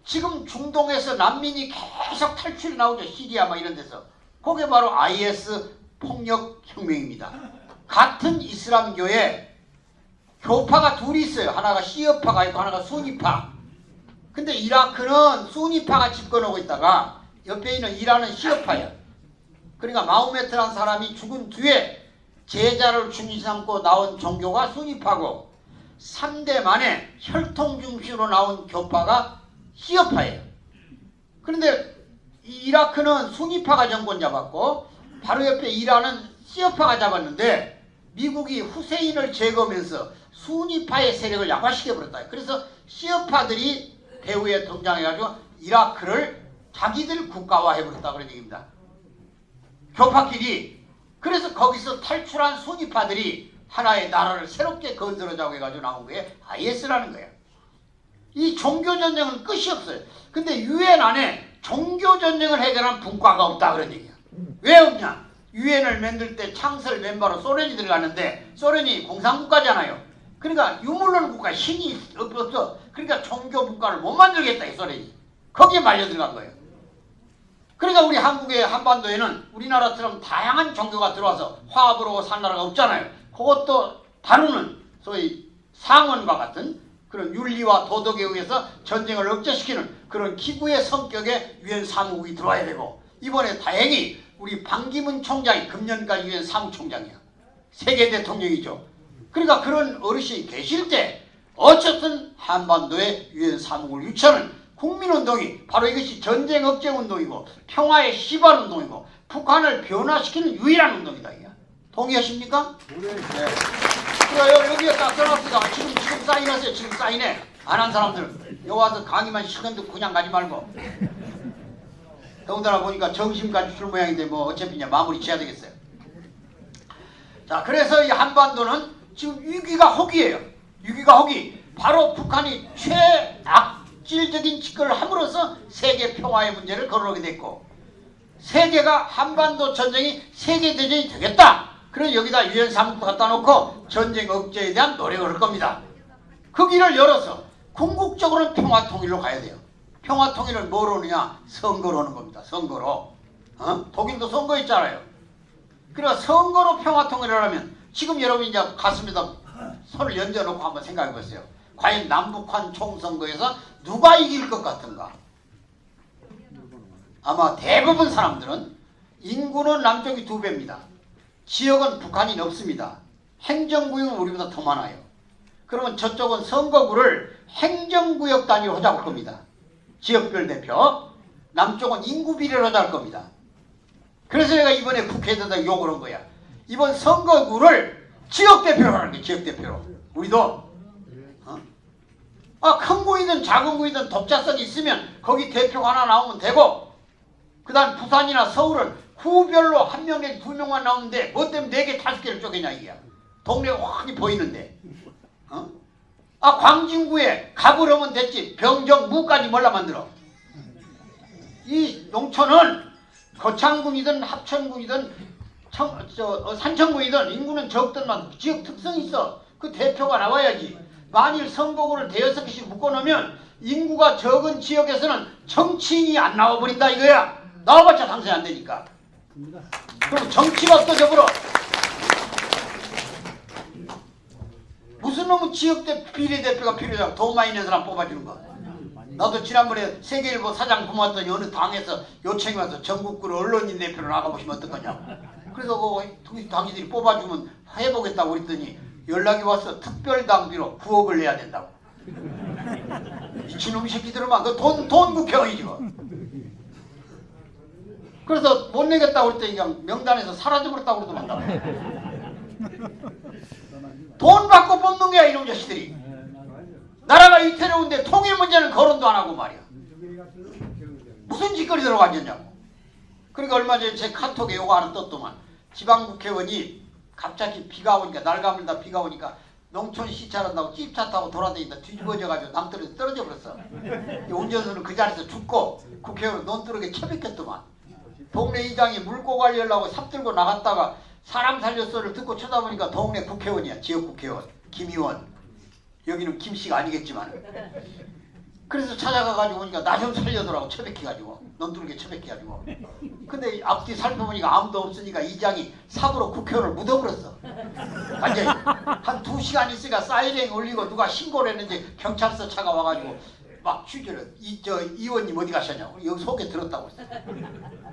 지금 중동에서 난민이 계속 탈출이 나오죠. 시리아 막 이런 데서. 그게 바로 IS 폭력혁명입니다. 같은 이슬람교에 교파가 둘이 있어요. 하나가 시어파가 있고 하나가 수니파. 근데 이라크는 수니파가 집권하고 있다가 옆에 있는 이란은 시어파예요. 그러니까 마호메트라는 사람이 죽은 뒤에 제자를 중심 삼고 나온 종교가 수니파고, 3대 만에 혈통 중심으로 나온 교파가 시어파예요. 그런데 이라크는 수니파가 정권 잡았고 바로 옆에 이란은 시어파가 잡았는데, 미국이 후세인을 제거하면서 수니파의 세력을 약화시켜버렸다. 그래서 시어파들이 배후에 등장해가지고 이라크를 자기들 국가화해버렸다 그런 얘기입니다. 교파끼리. 그래서 거기서 탈출한 수니파들이 하나의 나라를 새롭게 건설하자고 해가지고 나온 게 IS라는 거예요. 이 종교전쟁은 끝이 없어요. 근데 유엔 안에 종교전쟁을 해결한 분과가 없다 그런 얘기야. 왜 없냐? 유엔을 만들 때 창설 멤버로 소련이 들어갔는데 소련이 공산국가잖아요. 그러니까 유물론 국가 힘이 없어. 그러니까 종교 국가를 못 만들겠다 이 소련이. 거기에 말려 들어간 거예요. 그러니까 우리 한국의 한반도에는 우리나라처럼 다양한 종교가 들어와서 화합으로 산 나라가 없잖아요. 그것도 다루는 소위 상원과 같은 그런 윤리와 도덕에 의해서 전쟁을 억제시키는 그런 기구의 성격의 유엔 사무국이 들어와야 되고, 이번에 다행히 우리 반기문 총장이 금년까지 유엔 사무총장이야. 세계 대통령이죠. 그러니까 그런 어르신이 계실 때 어쨌든 한반도에 유엔 사무국을 유치하는 국민운동이 바로 이것이 전쟁 억제 운동이고 평화의 시발 운동이고 북한을 변화시키는 유일한 운동이다. 이게. 동의하십니까? 네. 그러니까 여기에 딱 써놨습니다. 지금 사인하세요. 지금 사인해. 안 한 사람들. 여기 와서 강의만 시간 듣고 그냥 가지 말고. 더군다나 보니까 점심까지 줄 모양인데 뭐 어차피 이제 마무리 지어야 되겠어요. 자, 그래서 이 한반도는 지금 위기가 혹이에요. 위기가 혹이. 바로 북한이 최악질적인 짓거리를 함으로써 세계 평화의 문제를 거론하게 됐고, 세계가 한반도 전쟁이 세계대전이 되겠다. 그래서 여기다 유엔 사무국 갖다 놓고 전쟁 억제에 대한 노력을 할 겁니다. 그 길을 열어서 궁극적으로는 평화통일로 가야 돼요. 평화통일을 뭐로 하느냐? 선거로 하는 겁니다. 선거로. 독일도 선거 있잖아요. 그러니까 선거로 평화통일을 하면, 지금 여러분 이제 가슴에다 손을 얹어놓고 한번 생각해 보세요. 과연 남북한 총선거에서 누가 이길 것 같은가? 아마 대부분 사람들은 인구는 남쪽이 2배입니다. 지역은 북한이 넓습니다. 행정구역은 우리보다 더 많아요. 그러면 저쪽은 선거구를 행정구역 단위로 하자고 할 겁니다. 지역별 대표. 남쪽은 인구 비례로 하자고 할 겁니다. 그래서 내가 이번에 국회에다 욕을 한 거야. 이번 선거구를 지역대표로 하는 거야. 지역대표로. 우리도 큰 구이든 작은 구이든 독자성이 있으면 거기 대표가 하나 나오면 되고, 그 다음 부산이나 서울은 구별로 1명 내지 2명만 나오는데 뭐 때문에 4개 5개를 쪼개냐 이게야. 동네가 확히 보이는데. 광진구에 갑을 하면 됐지. 병정, 무까지 몰라 만들어. 이 농촌은 거창군이든 합천군이든 산청군이든 인구는 적든만 지역 특성이 있어. 그 대표가 나와야지. 만일 선거구를 5개씩 묶어놓으면 인구가 적은 지역에서는 정치인이 안 나와버린다 이거야. 나와봤자 당선이 안 되니까. 그럼 정치가 없어져 버려. 무슨 놈의 지역대 비례대표가 필요하다고 돈 많이 낸 사람 뽑아주는 거. 나도 지난번에 세계일보 사장 고맙더니 어느 당에서 요청이 와서 전국구로 언론인 대표로 나가보시면 어떡하냐. 그래서 그 당신들이 뽑아주면 해보겠다고 그랬더니 연락이 와서 특별당비로 9억을 내야 된다고. 미친놈이 새끼들만 그 돈 국회의원이지 뭐. 그래서 못 내겠다고 그랬더니 그냥 명단에서 사라져버렸다고 그러더만. 돈 받고 뽑는 거야 이놈 자식들이. 나라가 위태로운데 통일 문제는 거론도 안 하고 말이야. 무슨 짓거리 들어가 앉았냐고. 그러니까 얼마 전에 제 카톡에 요거 하나 떴더만. 지방국회의원이 갑자기 비가 오니까 날가물다 비가 오니까 농촌 시찰한다고 찝차 타고 돌아다니다 뒤집어져가지고 남들에서 떨어져 버렸어. 운전수는 그 자리에서 죽고 국회의원은 논두렁에 처박혔더만. 동네 이장이 물고 가려고 삽 들고 나갔다가 사람 살렸어를 듣고 쳐다보니까 동네 국회의원이야. 지역국회의원 김의원. 여기는 김씨가 아니겠지만. 그래서 찾아가가지고 보니까 나 좀 살려더라고. 처박혀가지고 논두렁에 처박혀가지고. 근데 앞뒤 살펴보니까 아무도 없으니까 이장이 삽으로 국회의원을 묻어버렸어. 완전히 한 2시간 있으니까 사이렌 울리고 누가 신고를 했는지 경찰서 차가 와가지고 막 취재를 저 의원님 어디 가셨냐고. 여기 속에 들었다고 했어.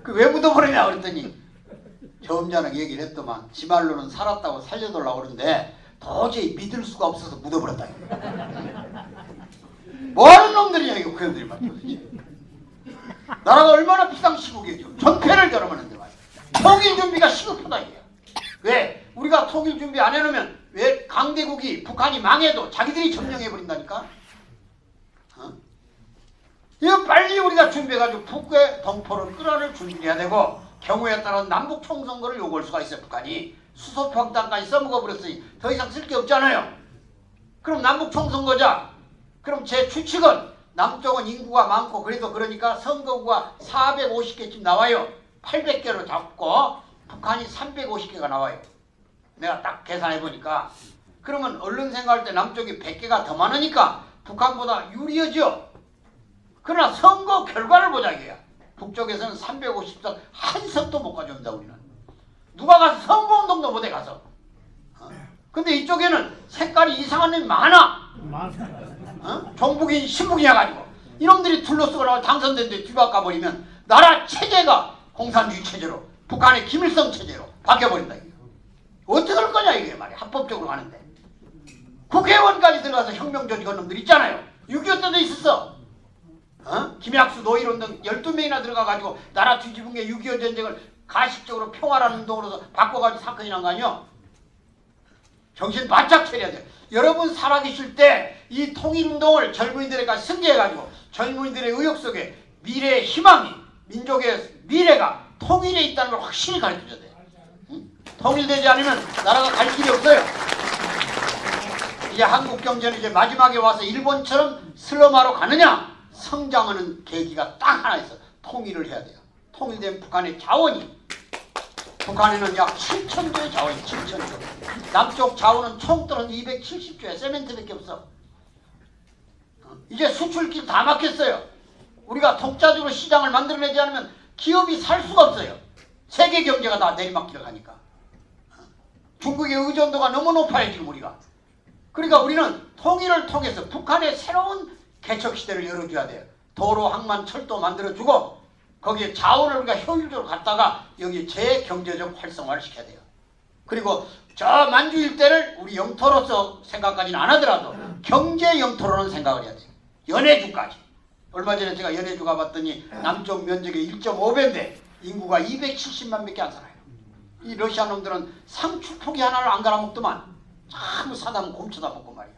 그 왜 묻어버리냐 그랬더니 점잖게 얘기를 했더만 지 말로는 살았다고 살려달라고 그러는데 도저히 믿을 수가 없어서 묻어버렸다. 뭐하는 놈들이냐 이거 국회의원들이 말이야. 나라가 얼마나 비상시국이죠. 전패를 경험하는데 말이야. 통일 준비가 시급하다 이게. 왜? 우리가 통일 준비 안 해놓으면 왜 강대국이 북한이 망해도 자기들이 점령해버린다니까. 이거 빨리 우리가 준비해가지고 북의 동포를 끌어낼 준비해야 되고, 경우에 따라 남북 총선거를 요구할 수가 있어요. 북한이 수소평단까지 써먹어버렸으니 더 이상 쓸 게 없잖아요. 그럼 남북 총선거자. 그럼 제 추측은 남쪽은 인구가 많고 그래도 그러니까 선거구가 450개쯤 나와요. 800개로 잡고 북한이 350개가 나와요. 내가 딱 계산해보니까. 그러면 언론 생각할 때 남쪽이 100개가 더 많으니까 북한보다 유리하죠. 그러나 선거 결과를 보자 이거야. 북쪽에서는 350석 한 석도 못 가져온다 우리는. 누가 가서 선거운동도 못해 가서. 근데 이쪽에는 색깔이 이상한 놈이 많아. 종북인 신북이냐 가지고 이놈들이 둘러쓰고 나와 당선된데 뒤바꿔버리면 나라 체제가 공산주의 체제로 북한의 김일성 체제로 바뀌어버린다 이게. 어떻게 할 거냐 이게 말이야. 합법적으로 가는데 국회의원까지 들어가서 혁명 조직한 놈들 있잖아요. 6.25 때도 있었어. 김약수 노일원 등 12명이나 들어가가지고 나라 뒤집은 게 6.25 전쟁을 가식적으로 평화라는 운동으로서 바꿔가지고 사건이 난 거 아니야. 정신 바짝 차려야 돼. 여러분 살아계실 때 이 통일운동을 젊은이들에게 승계해가지고 젊은이들의 의욕 속에 미래의 희망이, 민족의 미래가 통일에 있다는 걸 확실히 가르쳐줘야 돼. 통일되지 않으면 나라가 갈 길이 없어요. 이제 한국 경제는 이제 마지막에 와서 일본처럼 슬럼화로 가느냐? 성장하는 계기가 딱 하나 있어. 통일을 해야 돼요. 통일된 북한의 자원이, 북한에는 약 7,000조의 자원이 7,000조. 남쪽 자원은 총 떨어져 270조에 세멘트밖에 없어. 이제 수출길 다 막혔어요. 우리가 독자적으로 시장을 만들어내지 않으면 기업이 살 수가 없어요. 세계 경제가 다 내리막길을 가니까. 중국의 의존도가 너무 높아요 지금 우리가. 그러니까 우리는 통일을 통해서 북한의 새로운 개척 시대를 열어줘야 돼요. 도로, 항만, 철도 만들어주고 거기에 자원을 우리가 효율적으로 갖다가 여기 재경제적 활성화를 시켜야 돼요. 그리고 저 만주 일대를 우리 영토로서 생각까지는 안 하더라도 경제 영토로는 생각을 해야 돼요. 연해주까지. 얼마 전에 제가 연해주 가봤더니 남쪽 면적의 1.5배인데 인구가 270만 밖에 안 살아요. 이 러시아 놈들은 상추 포기 하나를 안 갈아먹더만 참 사다 곰쳐다 먹고 말이야.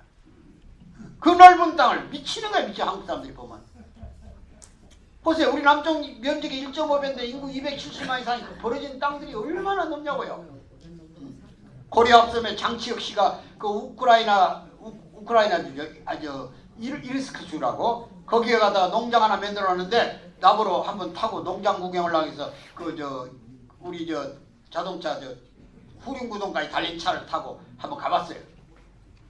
그 넓은 땅을 미치는 거야, 미쳐. 한국 사람들이 보면. 보세요. 우리 남쪽 면적이 1.5배인데 인구 270만이 사니까 버려진 땅들이 얼마나 넓냐고요. 고려 합섬의 장치혁 씨가 그 우크라이나주죠. 이르스크 주라고 거기에 가다가 농장 하나 만들어놨는데 나보러 한번 타고 농장 구경을 하기 위해서 우리 자동차 후륜구동까지 달린 차를 타고 한번 가봤어요.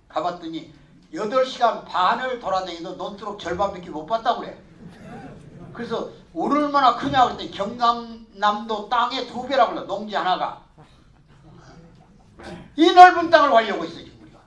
가봤더니 8시간 반을 돌아다니도 논두렁 절반밖에 못 봤다고 그래. 그래서 얼마나 크냐 그랬더니 경남도 땅의 2배라고 그래. 농지 하나가. 이 넓은 땅을 하려고 있어요. 지금 우리가.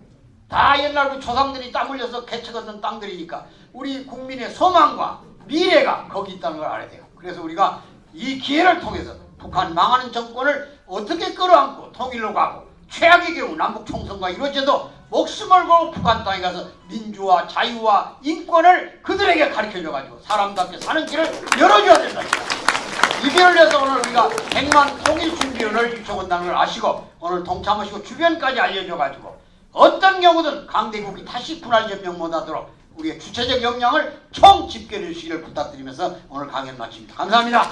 다 옛날부터 조상들이 땀 흘려서 개척했던 땅들이니까 우리 국민의 소망과 미래가 거기 있다는 걸 알아야 돼요. 그래서 우리가 이 기회를 통해서 북한 망하는 정권을 어떻게 끌어안고 통일로 가고 최악의 경우 남북 총선과 이루어져도 목숨을 걸고 북한 땅에 가서 민주와 자유와 인권을 그들에게 가르쳐줘가지고 사람답게 사는 길을 열어줘야 된다. 이 길을 위해서 오늘 우리가 100만 통일준비원을 유쳐본다는 걸 아시고 오늘 동참하시고 주변까지 알려줘가지고 어떤 경우든 강대국이 다시 분할 연명 못하도록 우리의 주체적 역량을 총 집결해 주시기를 부탁드리면서 오늘 강연 마칩니다. 감사합니다.